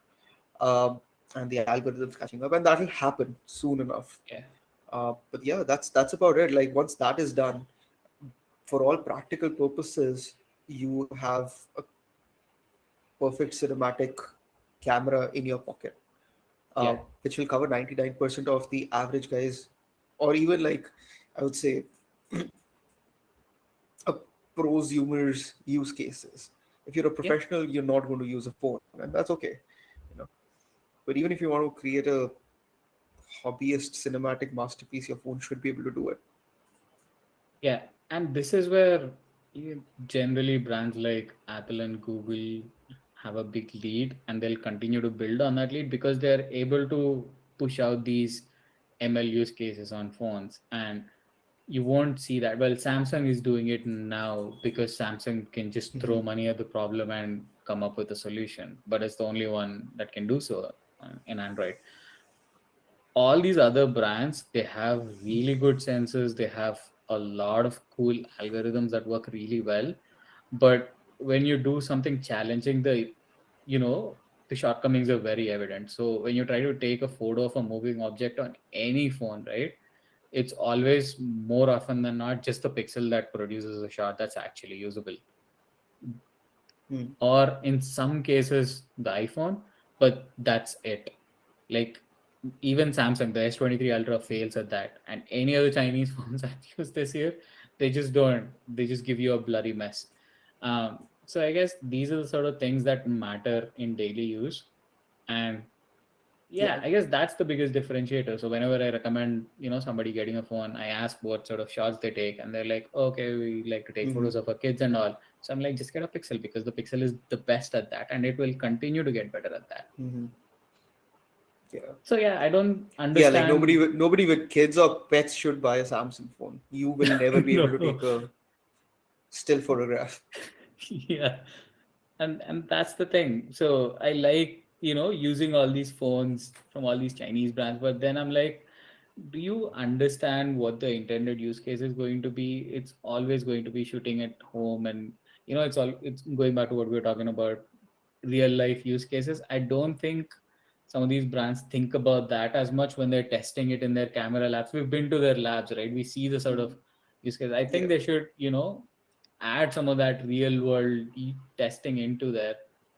um, and the algorithms catching up, and that'll happen soon enough.
yeah,
But yeah, that's about it. Like once that is done, for all practical purposes, you have a perfect cinematic camera in your pocket,
yeah,
which will cover 99% of the average guys, or even like I would say a prosumer's use cases. If you're a
yeah.
professional, you're not going to use a phone, and that's okay. You know, but even if you want to create a hobbyist cinematic masterpiece, your phone should be able to do it.
Yeah, and this is where generally brands like Apple and Google have a big lead, and they'll continue to build on that lead because they're able to push out these ML use cases on phones. And you won't see that. Well, Samsung is doing it now because Samsung can just throw
Hmm.
money at the problem and come up with a solution, but it's the only one that can do so in Android. All these other brands, they have really good sensors, they have a lot of cool algorithms that work really well, but when you do something challenging, the shortcomings are very evident. So when you try to take a photo of a moving object on any phone, right, it's always more often than not just the pixel that produces a shot that's actually usable,
Hmm.
or in some cases the iPhone, but that's it. Like even Samsung, the S23 Ultra fails at that, and any other Chinese phones I've used this year, they just don't. They just give you a blurry mess. So I guess these are the sort of things that matter in daily use, and Yeah, I guess that's the biggest differentiator. So whenever I recommend, somebody getting a phone, I ask what sort of shots they take, and they're like, okay, we like to take
Mm-hmm.
photos of our kids and all. So I'm like, just get a Pixel because the Pixel is the best at that, and it will continue to get better at that.
Mm-hmm. Yeah.
So yeah, I don't
Yeah, like
understand.
nobody with kids or pets should buy a Samsung phone. You will never be able to
No.
take a still photograph.
Yeah, and that's the thing. So I like using all these phones from all these Chinese brands, but then I'm like, do you understand what the intended use case is going to be? It's always going to be shooting at home, and it's going back to what we were talking about, real life use cases. I don't think some of these brands think about that as much when they're testing it in their camera labs. We've been to their labs, right? We see the sort
Mhm.
of use case. I think
Yeah.
they should add some of that real world testing into there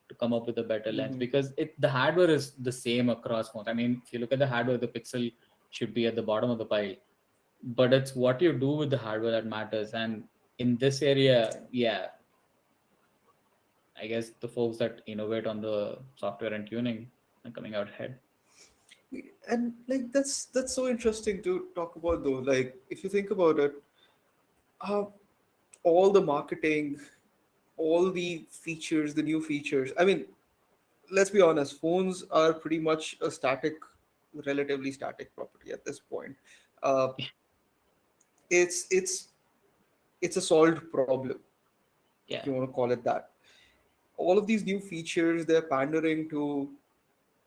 to come up with a better lens,
Hmm.
because the hardware is the same across phones. I mean, if you look at the hardware, the Pixel should be at the bottom of the pile, but it's what you do with the hardware that matters. And in this area, yeah, I guess the folks that innovate on the software and tuning are coming out ahead.
And like that's so interesting to talk about though. Like if you think about it, uh, all the marketing, all the features, the new features. I mean, let's be honest, phones are pretty much a relatively static property at this point. Uh, it's it's it's a solved problem, if
Yeah,
you want to call it that. All of these new features, they're pandering to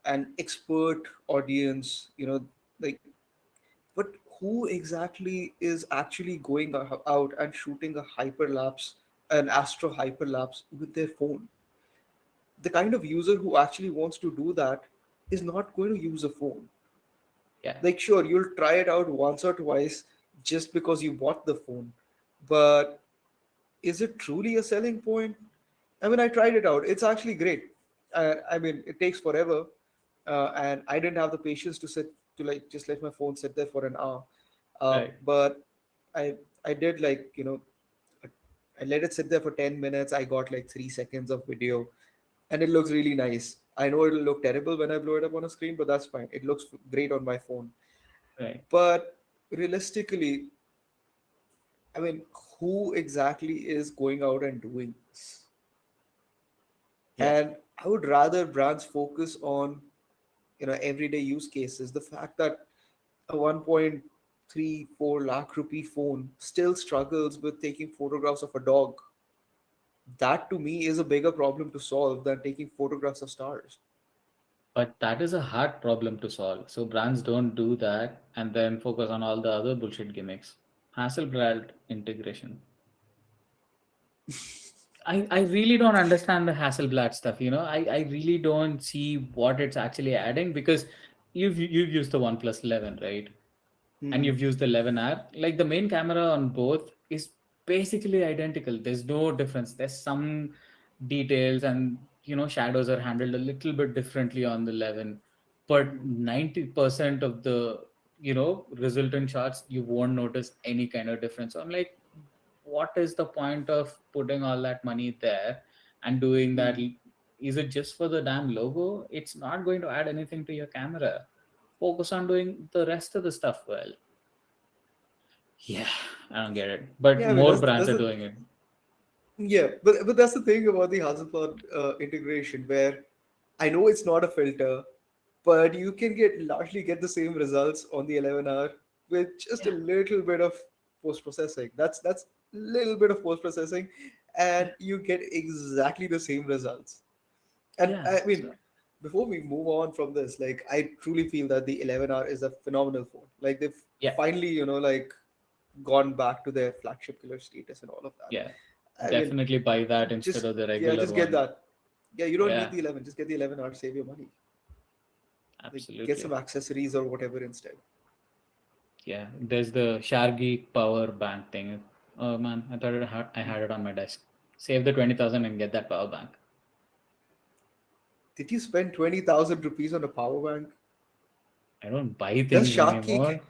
an expert audience, like, but who exactly is actually going out and shooting a hyperlapse, an astro hyperlapse with their phone? The kind of user who actually wants to do that is not going to use a phone.
yeah,
Like, sure, you'll try it out once or twice just because you bought the phone, but is it truly a selling point? I mean, I tried it out. It's actually great. I mean, it takes forever, and I didn't have the patience to like just let my phone sit there for an hour.
right,
But I I did, like, I let it sit there for 10 minutes. I got like 3 seconds of video, and it looks really nice. I know it'll look terrible when I blow it up on a screen, but that's fine. It looks great on my phone.
right.
But realistically, I mean, who exactly is going out and doing this?
Yeah.
And I would rather brands focus on, everyday use cases. The fact that a 1.34 lakh rupee phone still struggles with taking photographs of a dog, that to me is a bigger problem to solve than taking photographs of stars.
But that is a hard problem to solve. So brands don't do that and then focus on all the other bullshit gimmicks. Hasselblad integration. I really don't understand the Hasselblad stuff. I really don't see what it's actually adding, because you've used the OnePlus 11, right? And
Hmm.
you've used the 11R. Like, the main camera on both is basically identical. There's no difference. There's some details, and shadows are handled a little bit differently on the 11, but 90% of the resultant shots you won't notice any kind of difference. So I'm like, what is the point of putting all that money there and doing that?
Hmm.
Is it just for the damn logo? It's not going to add anything to your camera. Focus on doing the rest of the stuff well. Yeah, I don't get it. But
Yeah, I mean,
more
that's
brands
that's
are
the
doing it.
yeah, but that's the thing about the Hasselblad integration, where I know it's not a filter, but you can largely get the same results on the 11R with just a
Yeah,
little bit of post processing. That's little bit of post processing,
yeah,
and you get exactly the same results. And
yeah.
I mean,
So,
before we move on from this, like, I truly feel that the 11R is a phenomenal phone. Like, they've
yeah,
finally, like, gone back to their flagship killer status and all of that.
yeah.
I mean,
Definitely buy that instead
just
of the
yeah,
regular
just get
one.
that. Yeah, you don't need
Yeah,
the 11. Just get the 11R. Save your money. Like, get some
absolutely.
accessories or whatever instead.
Yeah, there's the Shargeek power bank thing. Oh man, I thought I had it on my desk. Save the 20,000 and get that power bank.
Did you spend 20,000 rupees on a power bank?
I don't buy
Does
things
Shark Geek
anymore.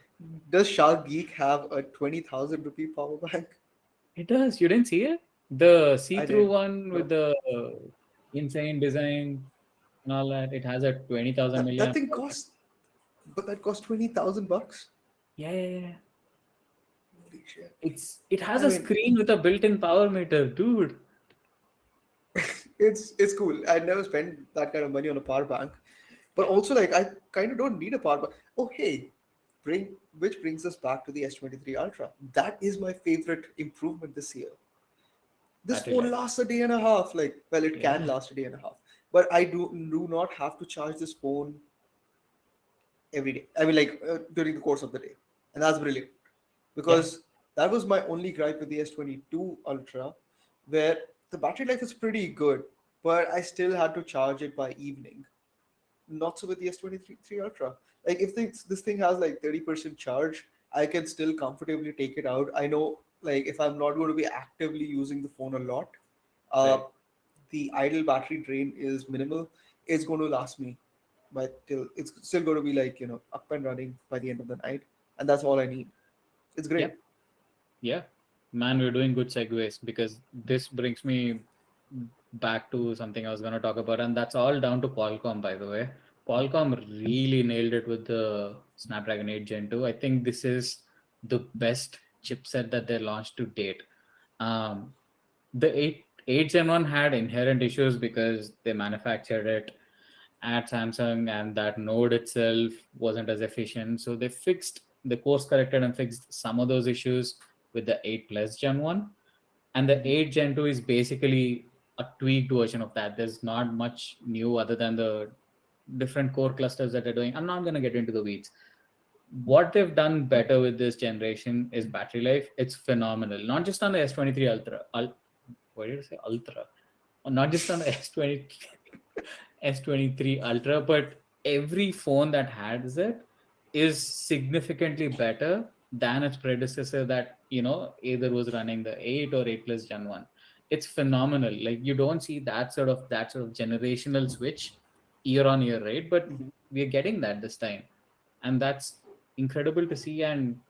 does Shark Geek have a 20,000 rupee power bank?
It does. You didn't see it? The
I
see-through
did.
one with
No.
the insane design. and all that. It has a 20,000
That
milliamp.
thing costs, but that costs $20,000.
Yeah, yeah, yeah.
Holy shit!
It has
I
a
mean,
screen with a built-in power meter, dude.
it's cool. I never spent that kind of money on a power bank, but also like I kind of don't need a power bank. Oh hey, which brings us back to the S23 Ultra. That is my favorite improvement this year. This
Battery
phone
life.
lasts a day and a half. Like, well, it can
Yeah,
last a day and a half, but I do not have to charge this phone every day. I mean, like during the course of the day, and that's brilliant
yeah.
because that was my only gripe with the S22 Ultra, where the battery life is pretty good, but I still had to charge it by evening. Not so with the S23 Ultra. Like if this thing has like 30% charge, I can still comfortably take it out. I know like if I'm not going to be actively using the phone a lot, uh,
Right.
the idle battery drain is minimal. It's going to last me by till it's still going to be like up and running by the end of the night, and that's all I need. It's great.
Yep. Yeah. Man, we're doing good segues because this brings me back to something I was going to talk about, and that's all down to Qualcomm, by the way. Qualcomm really nailed it with the Snapdragon 8 Gen 2. I think this is the best chipset that they launched to date. Um, the 8 Gen 1 had inherent issues because they manufactured it at Samsung and that node itself wasn't as efficient. So they course corrected and fixed some of those issues with the 8 Plus Gen 1. And the
Mhm.
8 Gen 2 is basically a tweaked version of that. There's not much new other than the different core clusters that they're doing. I'm not going to get into the weeds. What they've done better with this generation is battery life. It's phenomenal. Not just on the S23 Ultra. What did I say? Ultra. Not just on the S23 Ultra, but every phone that has it is significantly better than its predecessor that, either was running the 8 or 8 plus Gen 1. It's phenomenal. Like you don't see that sort of generational switch year on year, right? But
Mhm.
we're getting that this time. And that's incredible to see. And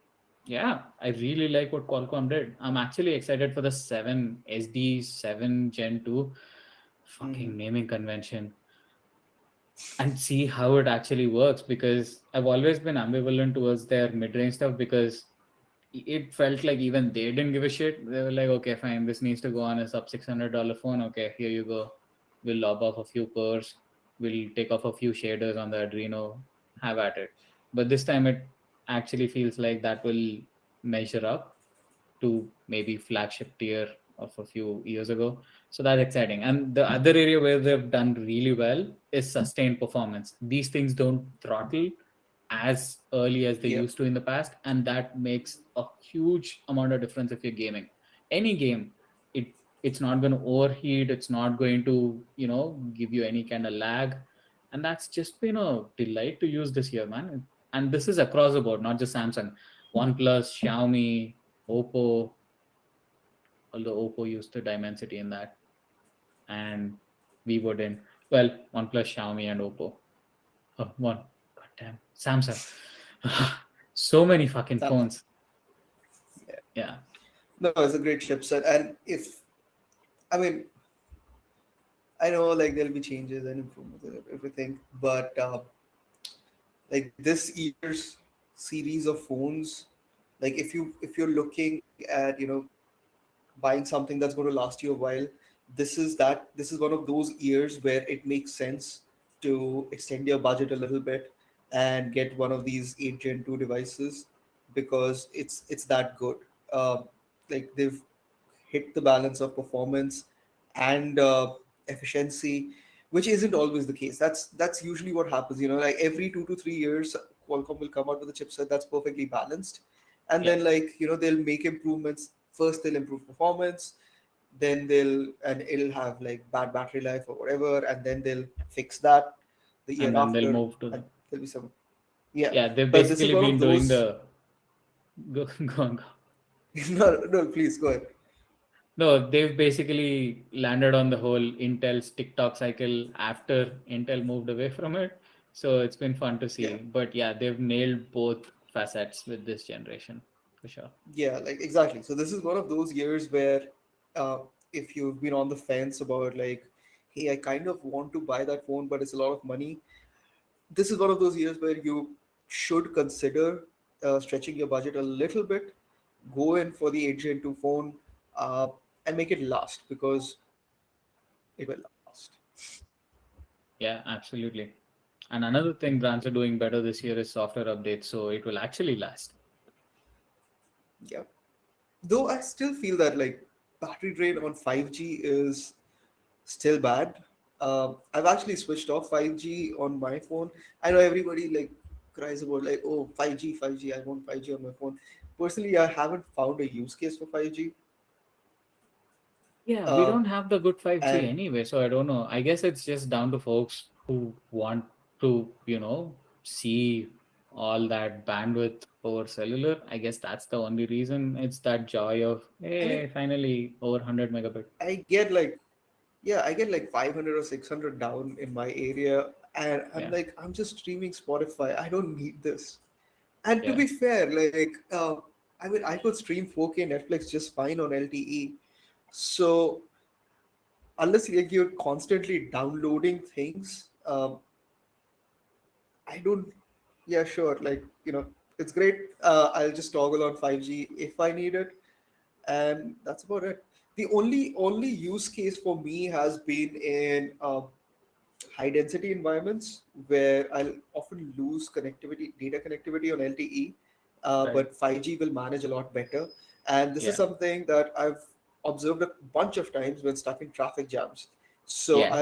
yeah, I really like what Qualcomm did. I'm actually excited for the 7 SD7 Gen 2
Mhm.
fucking naming convention and see how it actually works because I've always been ambivalent towards their mid-range stuff because it felt like even they didn't give a shit. They were like, okay, fine, this needs to go on a sub $600 phone. Okay, here you go. We'll lob off a few cores. We'll take off a few shaders on the Adreno. Have at it. But this time it actually feels like that will measure up to maybe flagship tier of a few years ago. So that's exciting. And the other area where they've done really well is sustained performance. These things don't throttle as early as they
Yeah.
used to in the past, and that makes a huge amount of difference if you're gaming. Any game, it it's not going to overheat. It's not going to give you any kind of lag, and that's just been a delight to use this year, man. And this is across the board, not just Samsung, OnePlus, Xiaomi, Oppo, although Oppo used the Dimensity in that, and Vivo didn't. Well, OnePlus, Xiaomi, and Oppo. Oh, one. Goddamn. Samsung. So many fucking
Samsung.
phones.
Yeah.
Yeah.
No, it's a great chipset, and if I mean I know like there'll be changes and improvements and everything, but like this year's series of phones, like if you're looking at buying something that's going to last you a while, this is one of those years where it makes sense to extend your budget a little bit and get one of these 8 Gen 2 devices because it's that good. Like they've hit the balance of performance and efficiency, which isn't always the case. That's usually what happens. Like every 2 to 3 years, Qualcomm will come out with a chipset that's perfectly balanced, and
Yeah.
then like they'll make improvements. First, they'll improve performance, then it'll have like bad battery life or whatever, and then they'll fix that the year
And then they'll
after,
move to
and
the.
there'll be some. Yeah,
Yeah, they've
but this is
basically
one of
been doing
those.
the. Go on. Go.
No, no, please go ahead.
No, they've basically landed on the whole Intel's TikTok cycle after Intel moved away from it. So it's been fun to
Yeah.
see. But yeah, they've nailed both facets with this generation for sure.
Yeah, like exactly. So this is one of those years where, uh, if you've been on the fence about like, hey, I kind of want to buy that phone, but it's a lot of money. This is one of those years where you should consider stretching your budget a little bit, go in for the 8 Gen 2 phone, uh, and make it last because it will last.
Yeah, absolutely. And another thing brands are doing better this year is software updates, so it will actually last.
Yeah. Though I still feel that like battery drain on 5G is still bad. I've actually switched off 5G on my phone. I know everybody like cries about like, oh, 5G, 5G, I want 5G on my phone. Personally, I haven't found a use case for 5G.
Yeah, we
Uh,
don't have the good 5G
and
anyway, so I don't know. I guess it's just down to folks who want to, see all that bandwidth over cellular. I guess that's the only reason. It's that joy of,
I mean,
hey, finally over 100 megabit.
I get like, yeah, I get like 500 or 600 down in my area. And I'm
Yeah,
like, I'm just streaming Spotify. I don't need this. And to
yeah,
be fair, like, I mean, I could stream 4K Netflix just fine on LTE. So unless like you're constantly downloading things, I don't. Yeah, sure. Like it's great. I'll just toggle on 5G if I need it, and that's about it. The only use case for me has been in high density environments where I'll often lose connectivity, data connectivity on LTE,
right.
but 5G will manage a lot better. And this is
Yeah,
something that I've observed a bunch of times when stuck in traffic jams. So
yeah,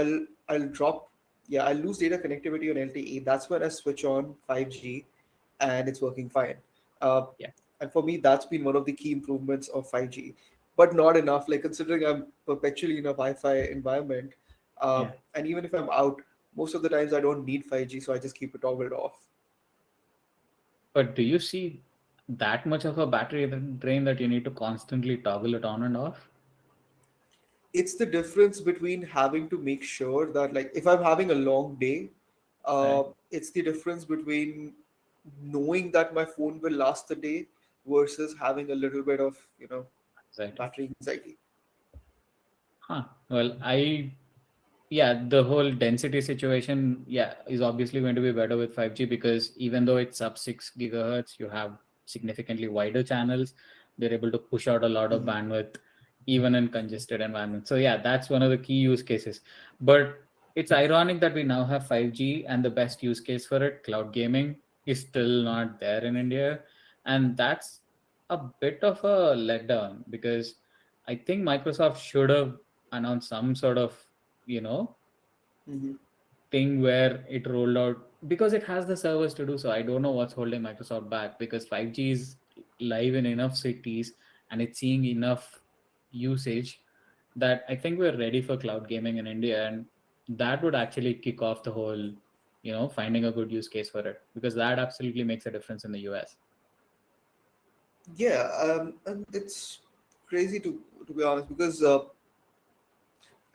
I'll drop, yeah, I'll lose data connectivity on LTE. That's when I switch on 5G, and it's working fine. Uh,
yeah,
and for me, that's been one of the key improvements of 5G, but not enough. Like considering I'm perpetually in a Wi-Fi environment,
yeah.
and even if I'm out, most of the times I don't need 5G, so I just keep it toggled off.
But do you see that much of a battery drain that you need to constantly toggle it on and off?
It's the difference between having to make sure that, like, if I'm having a long day,
Right,
it's the difference between knowing that my phone will last the day versus having a little bit of,
exactly.
battery anxiety.
Huh. Well, yeah, the whole density situation, yeah, is obviously going to be better with 5G because even though it's sub 6 gigahertz, you have significantly wider channels. They're able to push out a lot of
Mhm.
bandwidth even in congested environments. So yeah, that's one of the key use cases. But it's ironic that we now have 5G and the best use case for it, cloud gaming, is still not there in India. And that's a bit of a letdown because I think Microsoft should have announced some sort of you know
Mhm.
thing where it rolled out because it has the servers to do so. I don't know what's holding Microsoft back because 5G is live in enough cities and it's seeing enough usage that I think we're ready for cloud gaming in India, and that would actually kick off the whole finding a good use case for it because that absolutely makes a difference in the US.
Yeah, and it's crazy to be honest because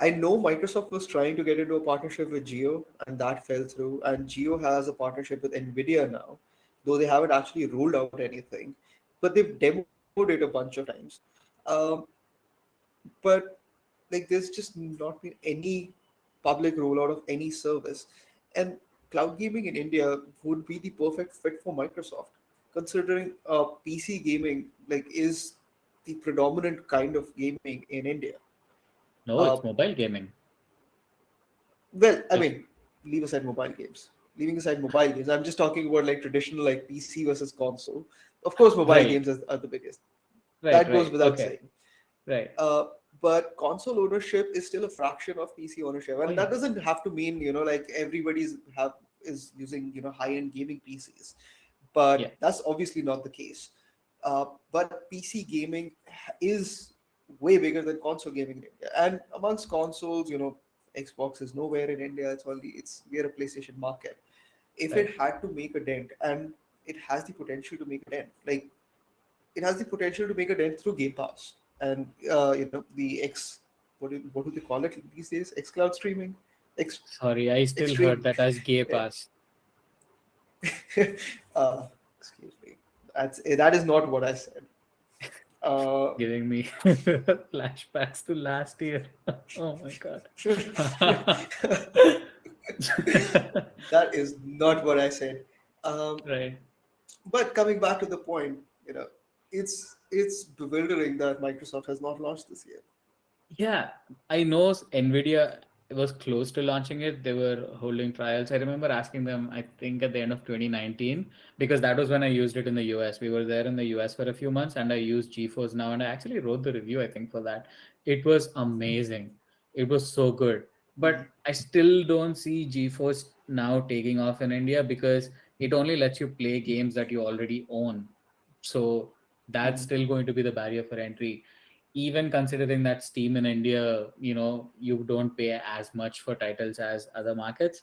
I know Microsoft was trying to get into a partnership with Geo, and that fell through. And Geo has a partnership with Nvidia now, though they haven't actually rolled out anything, but they've demoed it a bunch of times. Um, but like, there's just not been any public rollout of any service, and cloud gaming in India would be the perfect fit for Microsoft, considering PC gaming like is the predominant kind of gaming in India.
No,
Uh,
it's mobile gaming.
Well, I
Well,
mean, leave aside mobile games. Leaving aside mobile games, I'm just talking about like traditional like PC versus console. Of course, mobile
right,
games are the biggest.
right,
That goes
right.
without
Okay,
saying.
right.
Uh, but console ownership is still a fraction of PC ownership,
Oh
and
yeah,
that doesn't have to mean like everybody's have is using high end gaming PCs,
yeah,
but that's obviously not the case. But PC gaming is way bigger than console gaming in India, and amongst consoles, Xbox is nowhere in India. It's we're a PlayStation market. If
right.
it had to make a dent, and it has the potential to make a dent, like it has the potential to make a dent through Game Pass and the X what do they call it these days? X Cloud streaming, X
Sorry, I still heard
Extreme.
that as gay pass.
uh, Excuse me. That is not what I said.
Giving me flashbacks to last year. Oh my god.
that is not what I said. Um,
Right.
but coming back to the point, it's bewildering that Microsoft has not launched this yet.
Yeah, I know Nvidia was close to launching it. They were holding trials. I remember asking them, I think at the end of 2019, because that was when I used it in the US. We were there in the US for a few months and I used GeForce Now and I actually wrote the review, I think, for that. It was amazing. It was so good.
Mhm.
But I still don't see GeForce Now taking off in India because it only lets you play games that you already own. So that's
Mhm.
still going to be the barrier for entry, even considering that Steam in India, you don't pay as much for titles as other markets.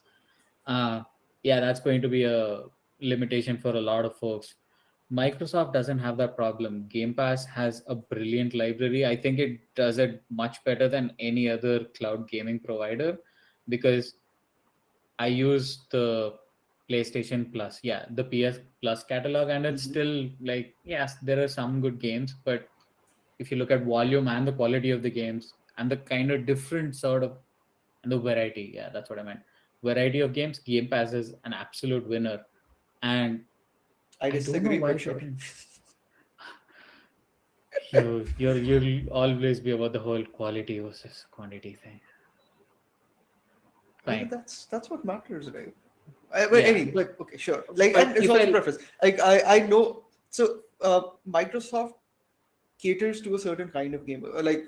uh yeah, that's going to be a limitation for a lot of folks. Microsoft doesn't have that problem. Game Pass has a brilliant library. I think it does it much better than any other cloud gaming provider because I use the PlayStation Plus, yeah, the PS Plus catalog, and it's
Mhm.
still like, yes, there are some good games, but if you look at volume and the quality of the games and the kind of different sort of, and the variety, yeah, that's what I meant. Variety of games, Game Pass is an absolute winner. And
I
I don't know
disagree,
why
but
they
sure.
didn't. You'll always be about the whole quality versus quantity thing.
I mean,
Fine.
that's what matters, right? But
Yeah,
anyway,
but
okay, sure. Like,
but
and it's
if
also
I
preference. Like, I know. So, Microsoft caters to a certain kind of gamer, like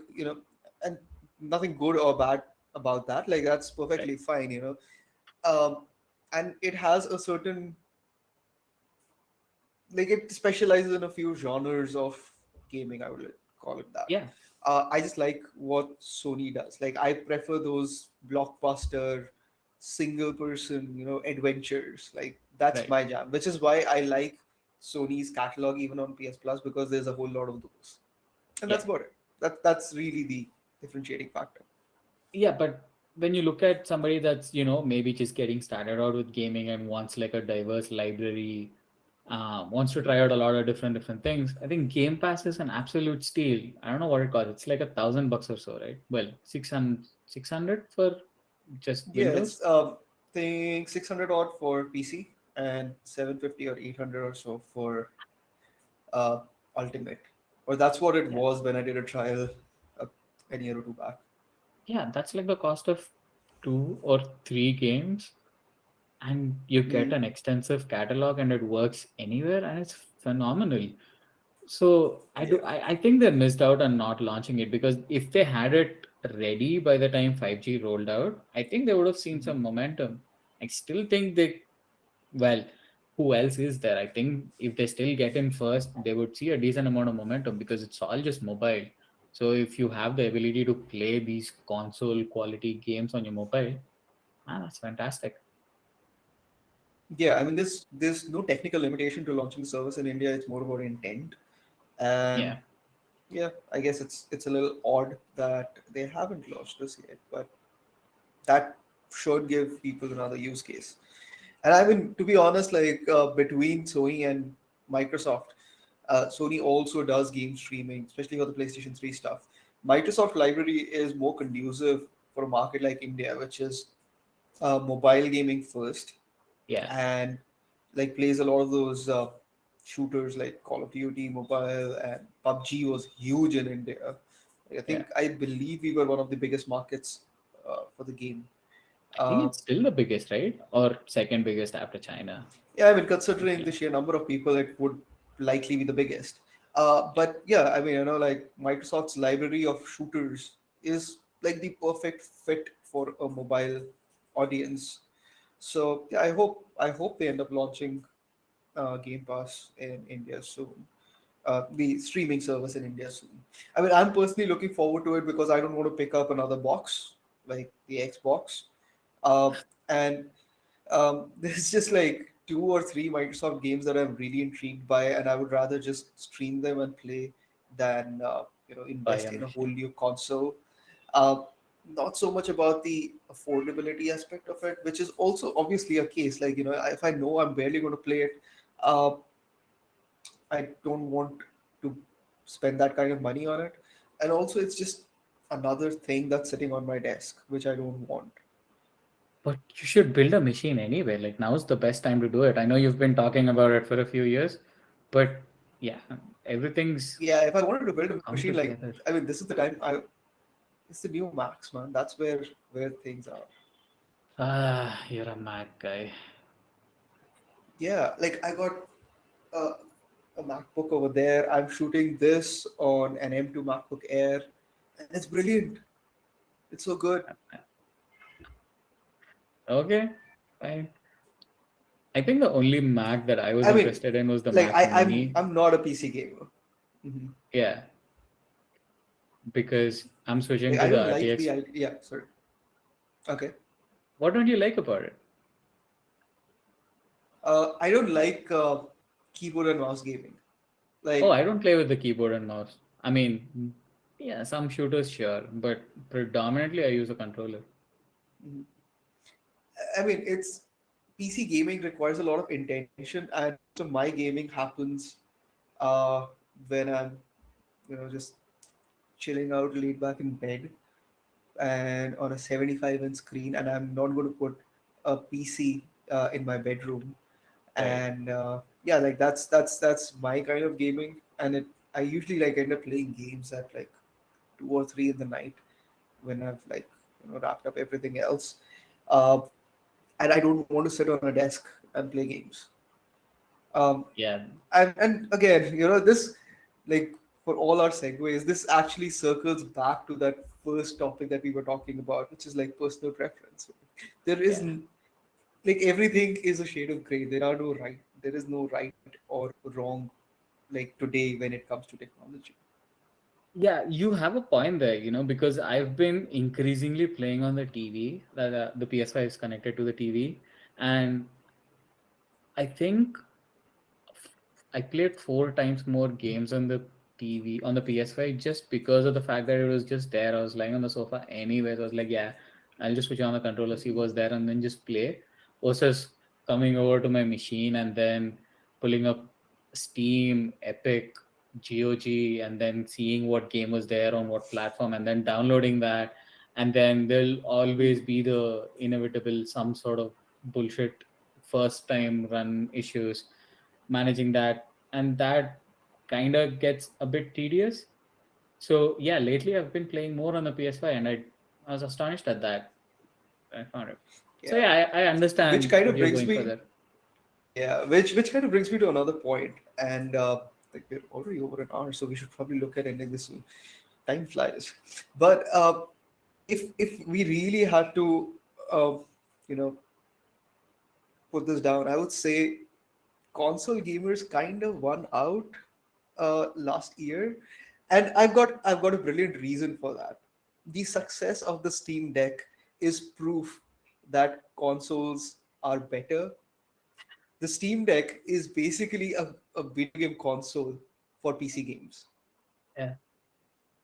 and nothing good or bad about that. Like, that's
right,
perfectly fine. And it has a certain, like, it specializes in a few genres of gaming. I would call it that.
yeah,
I just like what Sony does. Like, I prefer those blockbuster single person, adventures. Like, that's
right.
my jam, which is why I like Sony's catalog even on PS Plus, because there's a whole lot of those. And
Yeah.
that's about it. That's really the differentiating factor.
Yeah, but when you look at somebody that's, maybe just getting started out with gaming and wants like a diverse library, wants to try out a lot of different things, I think Game Pass is an absolute steal. I don't know what it costs. It's like $1,000 or so, right? Well, 600 for just
Yeah,
Windows.
it's think 600 odd for PC and 750 or 800 or so for uh, Ultimate. Or that's what it
Yeah.
was when I did a trial uh, a year or two back.
Yeah, that's like the cost of 2 or 3 games, and you get
Mm,
an extensive catalog and it works anywhere and it's phenomenal. So
yeah.
I think they missed out on not launching it because if they had it ready by the time 5G rolled out, I think they would have seen
Mhm.
some momentum. I still think well, who else is there? I think if they still get in first, they would see a decent amount of momentum because it's all just mobile. So if you have the ability to play these console quality games on your mobile, man, that's fantastic.
Yeah, I mean, there's no technical limitation to launching the service in India. It's more about intent, and
Yeah.
yeah, I guess it's a little odd that they haven't launched this yet, but that should give people another use case. And I mean, to be honest, like between Sony and Microsoft, Sony also does game streaming, especially for the PlayStation 3 stuff. Microsoft library is more conducive for a market like India, which is mobile gaming first,
Yeah.
and like plays a lot of those shooters like Call of Duty mobile, and PUBG was huge in India.
Yeah.
I believe we were one of the biggest markets for the game.
I think
Uh,
it's still the biggest, right? Or second biggest after China.
Yeah, I mean, considering the
Roughly.
sheer number of people, it would likely be the biggest. But yeah, I mean, like Microsoft's library of shooters is like the perfect fit for a mobile audience. So yeah, I hope they end up launching Game Pass in India soon. The streaming service in India soon. I mean, I'm personally looking forward to it because I don't want to pick up another box like the Xbox. Uh, and there's just like two or three Microsoft games that I'm really intrigued by, and I would rather just stream them and play than
Buy
invest
a
in a whole
machine.
new console. Uh, Not so much about the affordability aspect of it, which is also obviously a case. Like if I know I'm barely going to play it, uh, I don't want to spend that kind of money on it. And also, it's just another thing that's sitting on my desk, which I don't want.
But you should build a machine anyway. Like now's the best time to do it. I know you've been talking about it for a few years, but yeah, everything's
Yeah, if I wanted to build a
come
machine, like,
together.
I mean, this is the time. It's the new Max, man. That's where things are.
Ah, you're a Mac guy.
Yeah, like I got a, a MacBook over there. I'm shooting this on an M2 MacBook Air, and it's brilliant. It's so good.
Okay, fine. I think the only Mac that I was
I mean,
interested in was the
like
Mac
I'm
Mini.
I'm not a PC gamer. Mhm.
Yeah, because I'm switching
Like
to
I
the
don't like
RTX.
the idea. Yeah, sorry. Okay.
What don't you like about it?
I don't like keyboard and mouse gaming.
Oh,
Like,
I don't play with the keyboard and mouse. I mean, yeah, some shooters sure, but predominantly I use a controller.
mhm. I mean, it's PC gaming requires a lot of intention, and most of my gaming happens uh, when I'm, just chilling out, laid back in bed, and on a 75-inch screen, and I'm not going to put a PC in my bedroom.
Right.
And yeah, like that's my kind of gaming, and I usually like end up playing games at like 2 or 3 in the night when I've like wrapped up everything else. Uh, and I don't want to sit on a desk and play games. Um,
Yeah.
and again, this, like, for all our segues, this actually circles back to that first topic that we were talking about, which is like personal preference. There is
Yeah.
like everything is a shade of gray. There is no right or wrong, like today when it comes to technology.
Yeah, you have a point there, because I've been increasingly playing on the TV, that the PS5 is connected to the TV, and I think I played 4 times more games on the TV on the PS5 just because of the fact that it was just there. I was lying on the sofa anyway. So I was like, yeah, I'll just switch on the controller, see what's there, and then just play. Versus coming over to my machine and then pulling up Steam, Epic, GOG, and then seeing what game was there on what platform, and then downloading that. And then there'll always be the inevitable some sort of bullshit first time run issues, managing that, and that kind of gets a bit tedious. So yeah, lately I've been playing more on the PS5, and I was astonished at that. I found it. So
Yeah,
yeah, I
which
understand
kind
what
of
you're
brings
going for
me
there.
yeah, which kind of brings me to another point, and like we're already over an hour, so we should probably look at ending this soon. Time flies, but if we really had to, uh, you know, put this down, I would say console gamers kind of won out last year, and I've got a brilliant reason for that. The success of the Steam Deck is proof that consoles are better. The Steam Deck is basically a video game console for PC games,
Yeah,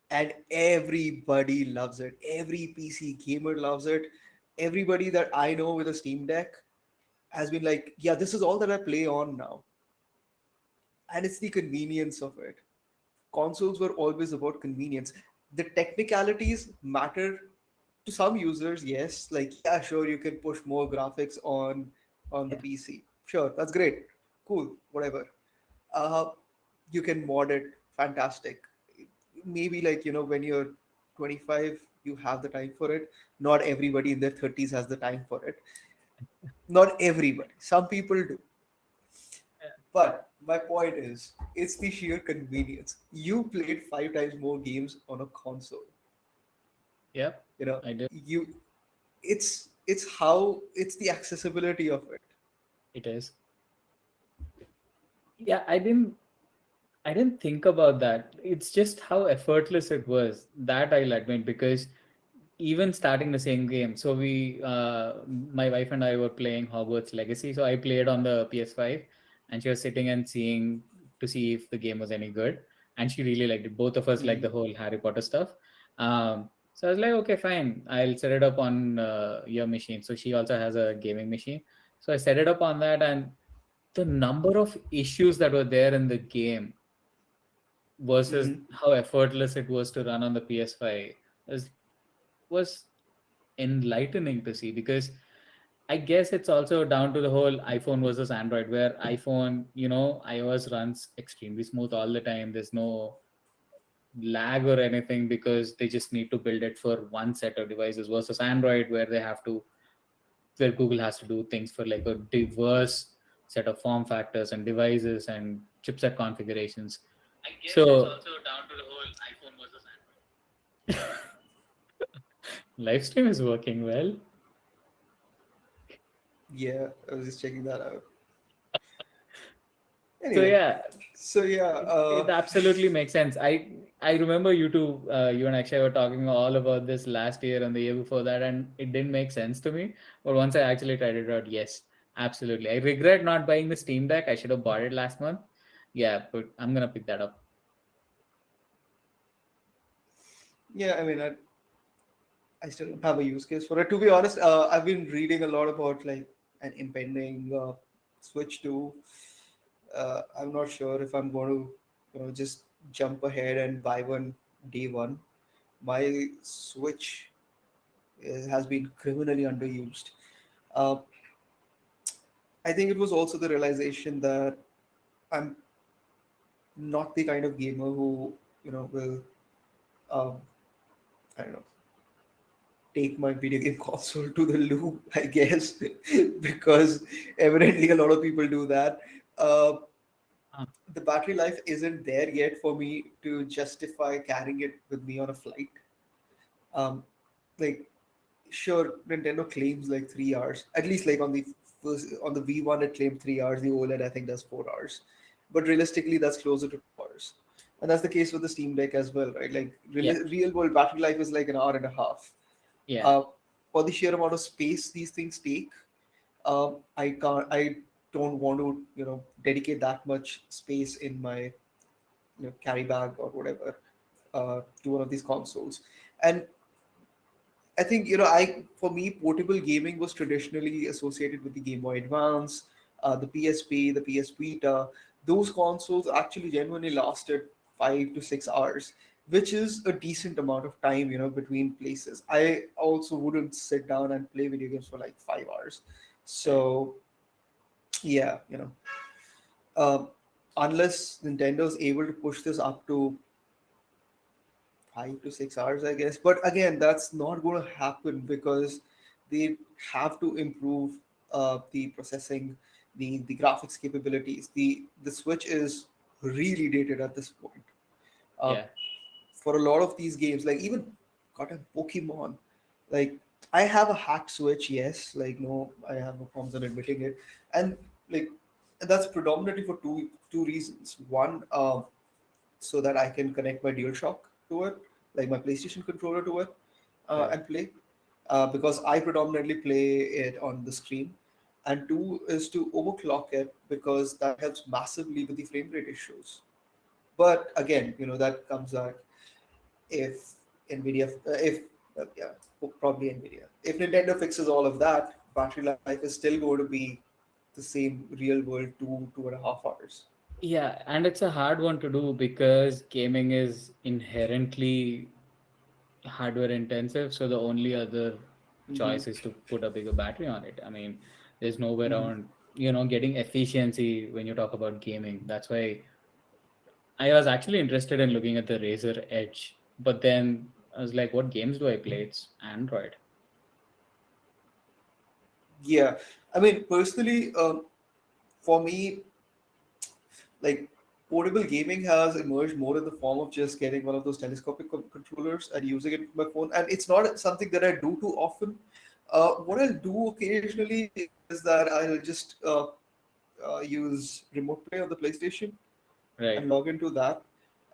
and everybody loves it. Every PC gamer loves it. Everybody that I know with a Steam Deck has been like, yeah, this is all that I play on now, and it's the convenience of it. Consoles were always about convenience. The technicalities matter to some users, yes. Like, yeah, sure, you can push more graphics on the
yeah,
PC. Sure, that's great. Cool, whatever. Uh, you can mod it, fantastic. Maybe like, when you're 25, you have the time for it. Not everybody in their 30s has the time for it. Not everybody. Some people do. But my point is, it's the sheer convenience. You played 5 times more games on a console.
yep,
You know,
I did.
you it's the accessibility of it.
It is. Yeah, I didn't think about that. It's just how effortless it was. That I'll admit, because even starting the same game. So my wife and I were playing Hogwarts Legacy. So I played on the PS5, and she was sitting and seeing to see if the game was any good, and she really liked it. Both of us like
Mhm.
the whole Harry Potter stuff. So I was like, okay, fine, I'll set it up on your machine. So she also has a gaming machine. So I set it up on that, and the number of issues that were there in the game, versus
Mm-hmm.
how effortless it was to run on the PS5 was enlightening to see, because I guess it's also down to the whole iPhone versus Android, where iPhone, iOS runs extremely smooth all the time. There's no lag or anything because they just need to build it for one set of devices, versus Android, where Google has to do things for like a diverse set of form factors and devices and chipset configurations.
I guess it's
So
also down to the whole iPhone versus
Livestream is working well.
Android. Yeah, I was just checking that out.
So
Anyway,
yeah,
so yeah,
it absolutely makes sense. I remember you two, you and Akshay were talking all about this last year and the year before that, and it didn't make sense to me. But once I actually tried it out, yes, absolutely. I regret not buying the Steam Deck. I should have bought it last month. Yeah, but I'm gonna pick that up.
yeah. I still don't have a use case for it. To be honest, I've been reading a lot about like an impending Switch 2. I'm not sure if I'm going to, just jump ahead and buy one day one. My Switch has been criminally underused. Uh, I think it was also the realization that I'm not the kind of gamer who, will, um, I don't know, take my video game console to the loo, I guess, because evidently a lot of people do that. Uh,
Uh,
the battery life isn't there yet for me to justify carrying it with me on a flight. Um, like, sure, Nintendo claims like 3 hours, at least like on the V1 it claimed 3 hours. The OLED I think does 4 hours, but realistically that's closer to 2 hours, and that's the case with the Steam Deck as well, right? Like
yeah,
real world battery life is like an hour and a half.
yeah,
uh, for the sheer amount of space these things take, I don't want to, dedicate that much space in my, carry bag or whatever, to one of these consoles. And I think, I for me, portable gaming was traditionally associated with the Game Boy Advance, the PSP, the PS Vita. Those consoles actually genuinely lasted 5 to 6 hours, which is a decent amount of time, between places. I also wouldn't sit down and play video games for like 5 hours.
right.
So yeah, um, unless Nintendo's able to push this up to 5 to 6 hours, I guess. But again, that's not going to happen because they have to improve the processing, the graphics capabilities. The Switch is really dated at this point. Uh,
Yeah,
for a lot of these games, like even got a Pokemon, like I have a hacked Switch, yes, like no, I have no problems in admitting it, and like that's predominantly for two reasons. One, so that I can connect my DualShock to it, like my PlayStation controller to it,
right.
and play. Because I predominantly play it on the screen. And two is to overclock it because that helps massively with the frame rate issues. But again, that comes back if Nvidia, if yeah, probably Nvidia. If Nintendo fixes all of that, battery life is still going to be the same real world 2.5 hours.
Yeah, and it's a hard one to do because gaming is inherently hardware intensive. So the only other
Mm-hmm.
choice is to put a bigger battery on it. I mean, there's no way
Mm-hmm.
around, getting efficiency when you talk about gaming. That's why I was actually interested in looking at the Razer Edge, but then I was like, what games do I play? It's Android.
Yeah, I mean, personally, for me, like portable gaming has emerged more in the form of just getting one of those telescopic controllers and using it with my phone. And it's not something that I do too often. What I'll do occasionally is that I'll just use remote play on the PlayStation and
Right.
log into that.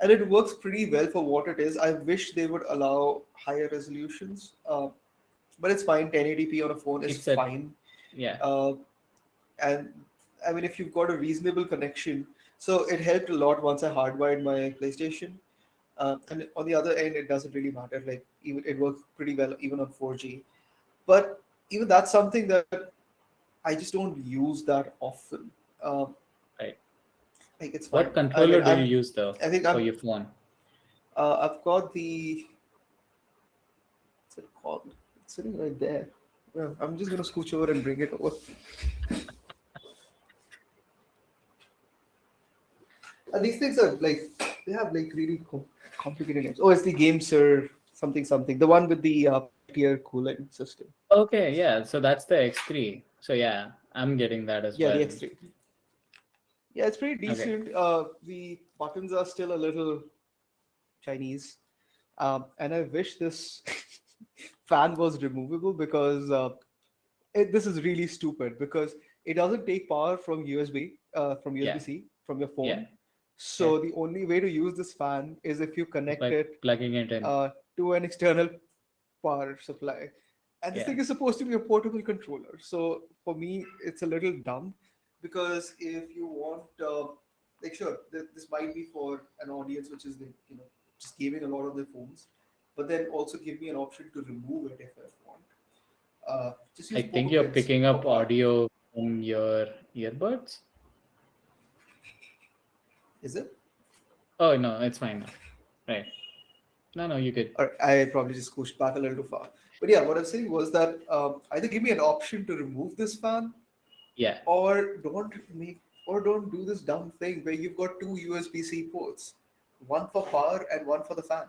And it works pretty well for what it is. I wish they would allow higher resolutions, but it's fine. 1080p on a phone is
It's a,
fine.
yeah,
Uh, and I mean, if you've got a reasonable connection, so it helped a lot once I hardwired my PlayStation. And on the other end, it doesn't really matter. Like even it works pretty well even on 4G. But even that's something that I just don't use that often. Um,
right.
Like it's fine.
What
I mean,
controller do you use though
I think
for your phone?
I've got the, what's it called? It's sitting right there. Yeah, I'm just gonna scooch over and bring it over. And these things are like they have like really complicated names. Oh, it's the Game Sir something something. The one with the Peltier cooling system.
Okay, yeah. So that's the X3. So yeah, I'm getting that as
Yeah, the
well.
X3. Yeah, it's pretty
Okay.
decent. The buttons are still a little Chinese. And I wish this fan was removable because this is really stupid because it doesn't take power from USB, from
Yeah.
USB-C from your
Yeah.
phone.
Yeah.
So the only way to use this fan is if you
It's
connect
like
it
plugging it in.
to an external power supply. And this
Yeah.
thing is supposed to be a portable controller. So for me, it's a little dumb because if you want, like, sure, this might be for an audience which is like, just gaming a lot of their phones, but then also give me an option to remove it if I want. Just
I
use
think
poker
you're
pins
picking
for
up
power.
audio from your earbuds.
Is it?
Oh no, it's fine now. Right. No, no, you could.
Or I probably just pushed back a little too far. But yeah, what I'm saying was that either give me an option to remove this fan
Yeah.
or don't do this dumb thing where you've got two USB-C ports, one for power and one for the fan.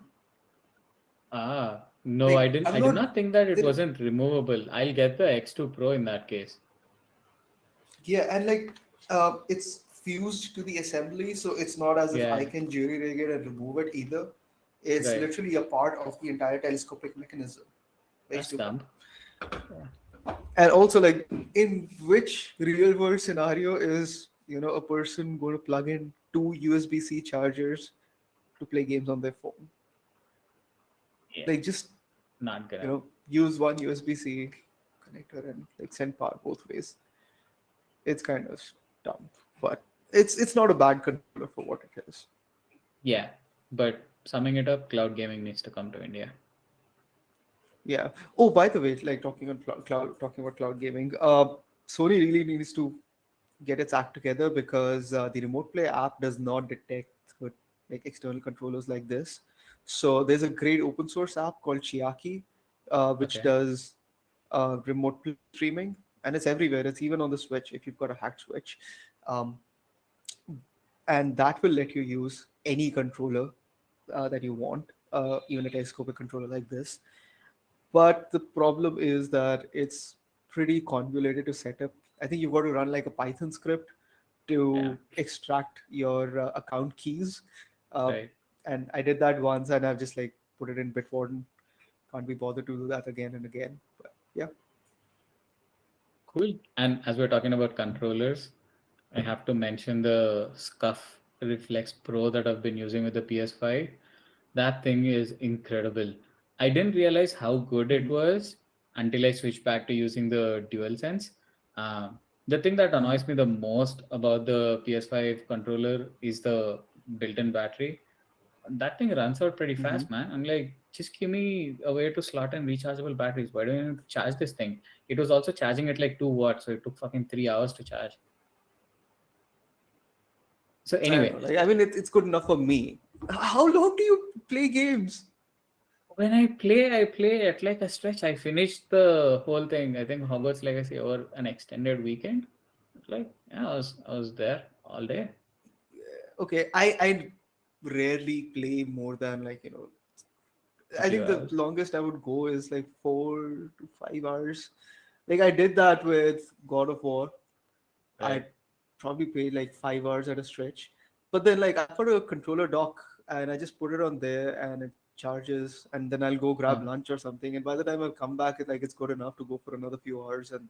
Ah, no, I
Like
didn't.
I'm
I did
not
not think that it
then
wasn't removable. I'll get the X2 Pro in that case.
yeah, and like it's fused to the assembly, so it's not as if I
Yeah.
can jury rig it and remove it either. It's
Right.
literally a part of the entire telescopic mechanism. Very
That's
stupid.
dumb. Yeah.
And also, like, in which real world scenario is a person going to plug in two USB-C chargers to play games on their phone?
Yeah.
Like, just
Not gonna.
use one USB-C connector and like send power both ways. It's kind of dumb, but it's not a bad controller for what it is.
Yeah. But summing it up, cloud gaming needs to come to India.
Yeah. Oh, by the way, like talking about cloud gaming, Sony really needs to get its act together because the remote play app does not detect like external controllers like this. So there's a great open source app called Chiaki, which
Okay.
does remote play streaming, and it's everywhere. It's even on the Switch if you've got a hacked Switch, um, and that will let you use any controller that you want, even a telescopic controller like this. But the problem is that it's pretty convoluted to set up. I think you've got to run like a Python script
Yeah.
to extract your account keys. Uh,
Right.
and I did that once and I've just like put it in Bitwarden. Can't be bothered to do that again and again. But yeah.
Cool. And as we're talking about controllers, I have to mention the Scuff Reflex Pro that I've been using with the PS5. That thing is incredible. I didn't realize how good it
Mhm.
was until I switched back to using the DualSense. The thing that
Mhm.
annoys me the most about the PS5 controller is the built-in battery. That thing runs out pretty
Mhm.
fast, man. I'm like, just give me a way to slot in rechargeable batteries. Why don't you charge this thing? It was also charging at like 2 watts, so it took fucking 3 hours to charge. So
I don't
anyway,
know. Like, I mean, it's good enough for me. How long do you play games?
when I play at like a stretch. I finished the whole thing. I think Hogwarts Legacy over an extended weekend. Like, yeah, I was there all day.
Okay, I rarely play more than like
A
I
few
think the
hours,
longest I would go is like 4 to 5 hours. Like I did that with God of War. I
right?
probably played like 5 hours at a stretch. But then like I've got a controller dock and I just put it on there and it charges and then I'll go grab
Huh.
lunch or something. And by the time I'll come back, it's good enough to go for another few hours and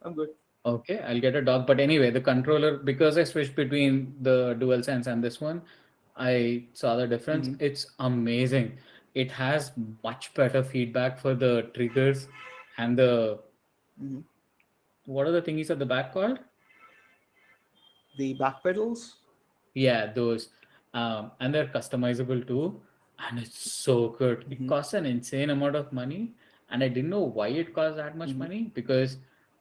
I'm good.
Okay, I'll get a dog. But anyway, the controller, because I switched between the DualSense and this one, I saw the difference.
Hmm.
It's amazing. It has much better feedback for the triggers and the
Hmm.
what are the thingies at the back called?
The back pedals.
Yeah, those. And they're customizable too. And it's so good. It
Hmm.
costs an insane amount of money. And I didn't know why it cost that much
Hmm.
money because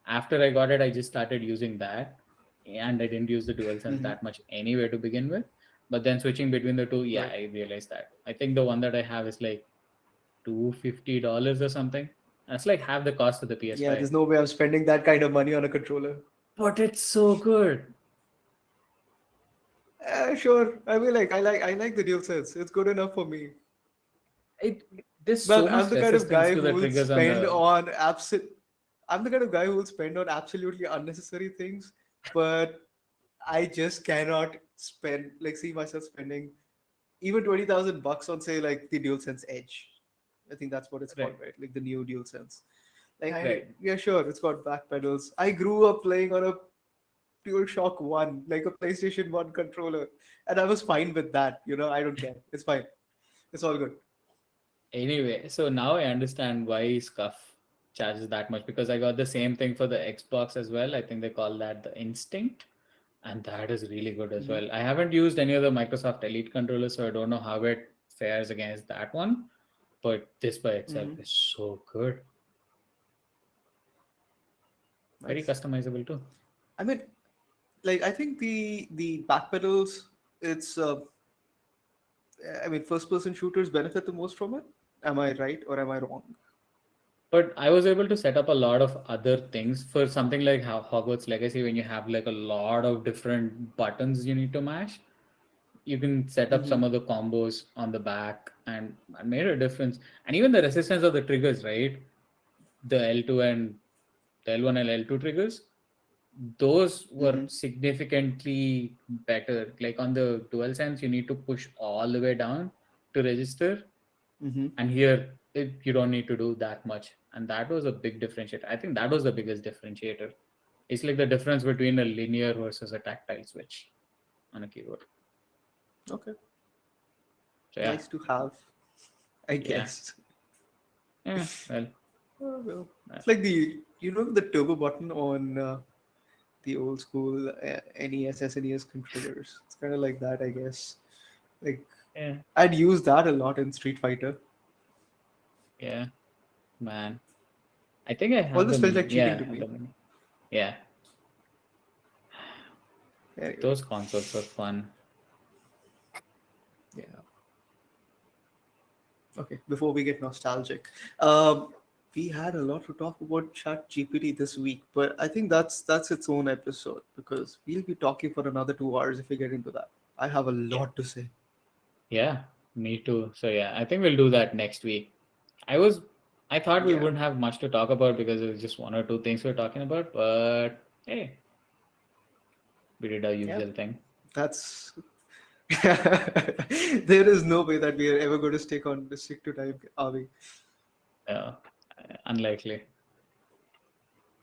after I got it, I just started using that. and I didn't use the DualSense
Mm-hmm.
that much anyway to begin with. But then switching between the two, yeah,
Right.
I realized that. I think the one that I have is like $250 or something. That's like half the cost of the
Yeah,
PS5.
there's no way I'm spending that kind of money on a controller.
But it's so good.
Sure. I mean, I like the DualSense. It's good enough for me.
It There's so
But I'm
much
the kind of
resistance
guy
to
who
the
will
triggers on
spend
the
on absolute. I'm the kind of guy who will spend on absolutely unnecessary things, but I just cannot spend see myself spending even 20,000 bucks on say like the DualSense Edge. I think that's what it's called,
right,
right? Like the new DualSense. Like
right.
yeah, sure, it's got back pedals. I grew up playing on a DualShock One, like a PlayStation One controller, and I was fine with that. I don't care. It's fine. It's all good.
Anyway, so now I understand why Scuff charges that much because I got the same thing for the Xbox as well. I think they call that the Instinct, and that is really good as
Hmm.
well. I haven't used any of the Microsoft Elite controllers, so I don't know how it fares against that one. But this by itself
Hmm.
is so good, very
Nice.
customizable too.
I mean, I think the back pedals. It's I mean, first person shooters benefit the most from it. Am I right or am I wrong?
But I was able to set up a lot of other things for something like Hogwarts Legacy when you have like a lot of different buttons you need to mash. You can set up
Hmm.
some of the combos on the back and it made a difference. And even the resistance of the triggers, right? The L2 and the L1 and L2 triggers, those were
Hmm.
significantly better. Like on the DualSense, you need to push all the way down to register,
Hmm.
and here you don't need to do that much. And that was a big differentiator. I think that was the biggest differentiator. It's like the difference between a linear versus a tactile switch on a keyboard.
Okay.
So yeah,
Nice to have, I
yeah,
guess.
yeah. Well,
Oh, well,
uh,
it's like the turbo button on the old school NES, SNES controllers. It's kind of like that, I guess. Like
yeah,
I'd use that a lot in Street Fighter.
yeah, man. I think I have the
Always felt
mini.
like cheating
Yeah,
to
I have
me.
the mini. Yeah,
Anyway,
those consoles were fun.
yeah. Okay, before we get nostalgic, um, we had a lot to talk about Chat GPT this week, but I think that's its own episode because we'll be talking for another 2 hours if we get into that. I have a
Yeah,
lot to say.
yeah, me too. So yeah, I think we'll do that next week. I was, I thought we
Yeah,
wouldn't have much to talk about because it was just one or two things we're talking about, but hey, we did our
yeah,
usual thing.
that's. There is no way that we are ever going to stick to time, are we?
Uh, Unlikely.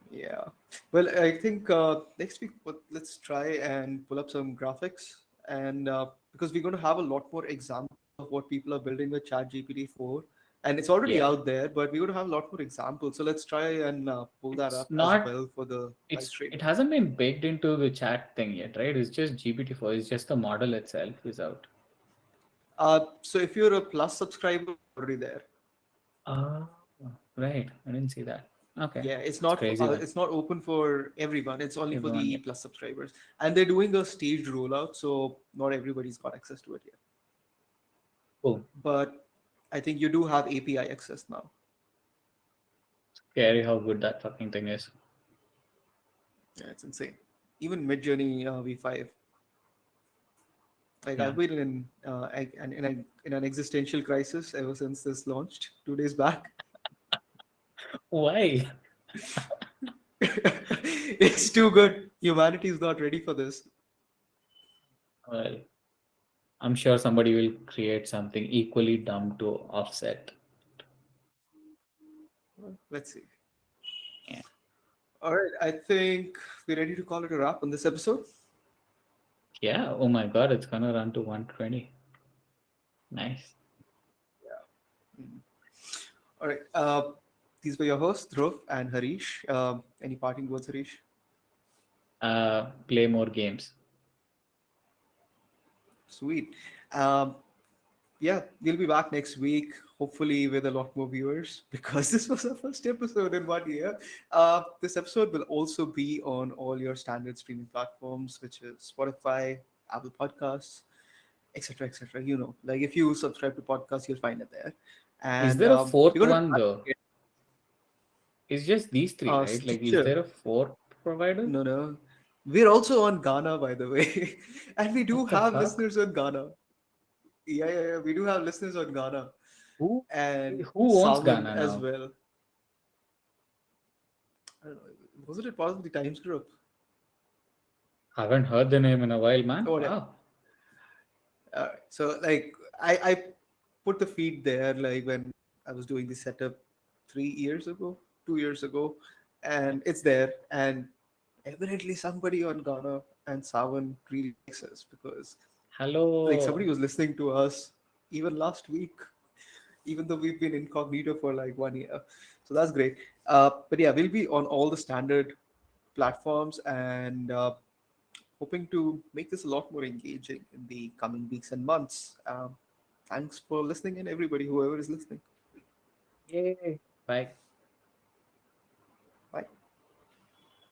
Yeah. Well, I think next week let's try and pull up some graphics, and because we're going to have a lot more examples of what people are building with ChatGPT 4, and it's already
Yeah,
out there, but we're going to have a lot more examples. So let's try and pull that
it's
up as
not.
well for the live
It
stream.
hasn't been baked into the chat thing yet, right? It's just GPT-4. It's just the model itself is out.
So if you're a Plus subscriber, it's already there.
Oh, right. I didn't see that. Okay,
Yeah, it's
it's
not
crazy then.
it's not open for everyone. It's only for
Everyone,
the
yeah.
Plus subscribers, and they're doing a staged rollout, so not everybody's got access to it yet.
Cool.
But I think you do have API access now.
Scary how good that fucking thing is.
Yeah, it's insane. Even Midjourney V5. Like
Yeah.
I've been in an existential crisis ever since this launched 2 days back.
Why?
It's too good. Humanity is not ready for this.
Well, I'm sure somebody will create something equally dumb to offset.
Well, let's see.
Yeah.
All right, I think we're ready to call it a wrap on this episode.
Yeah. Oh my God, it's gonna run to 120. Nice.
Mhm. All right. These were your hosts, Dhruv and Harish. Any parting words, Harish?
Play more games.
Sweet. Um, yeah, we'll be back next week, hopefully with a lot more viewers, because this was our first episode in 1 year. This episode will also be on all your standard streaming platforms, which is Spotify, Apple Podcasts, etc., etc. Like if you subscribe to podcasts, you'll find it there.
Is
And
there a
we're
fourth
going
one
to
though? It's just these three, right? Like, is
Stitcher.
there a fourth provider?
No, no. We're also on Ghana, by the way. And we do
What the
have
fuck?
listeners on Ghana. Yeah, yeah, yeah. We do have listeners on Ghana
Who
and
who owns
Salmon
Ghana
as
now?
well. I don't know. Wasn't it part of the Times Group?
Haven't heard the name in a while, man.
Or whatever.
Wow.
So, like, I put the feed there, like, when I was doing the setup 3 years ago, 2 years ago, and it's there. And evidently, somebody on Ghana and Savan really likes us because, like, somebody
Hello.
was listening to us even last week, even though we've been incognito for like 1 year. So that's great. But yeah, we'll be on all the standard platforms and hoping to make this a lot more engaging in the coming weeks and months. Thanks for listening in, everybody, whoever is listening.
Yay. Bye.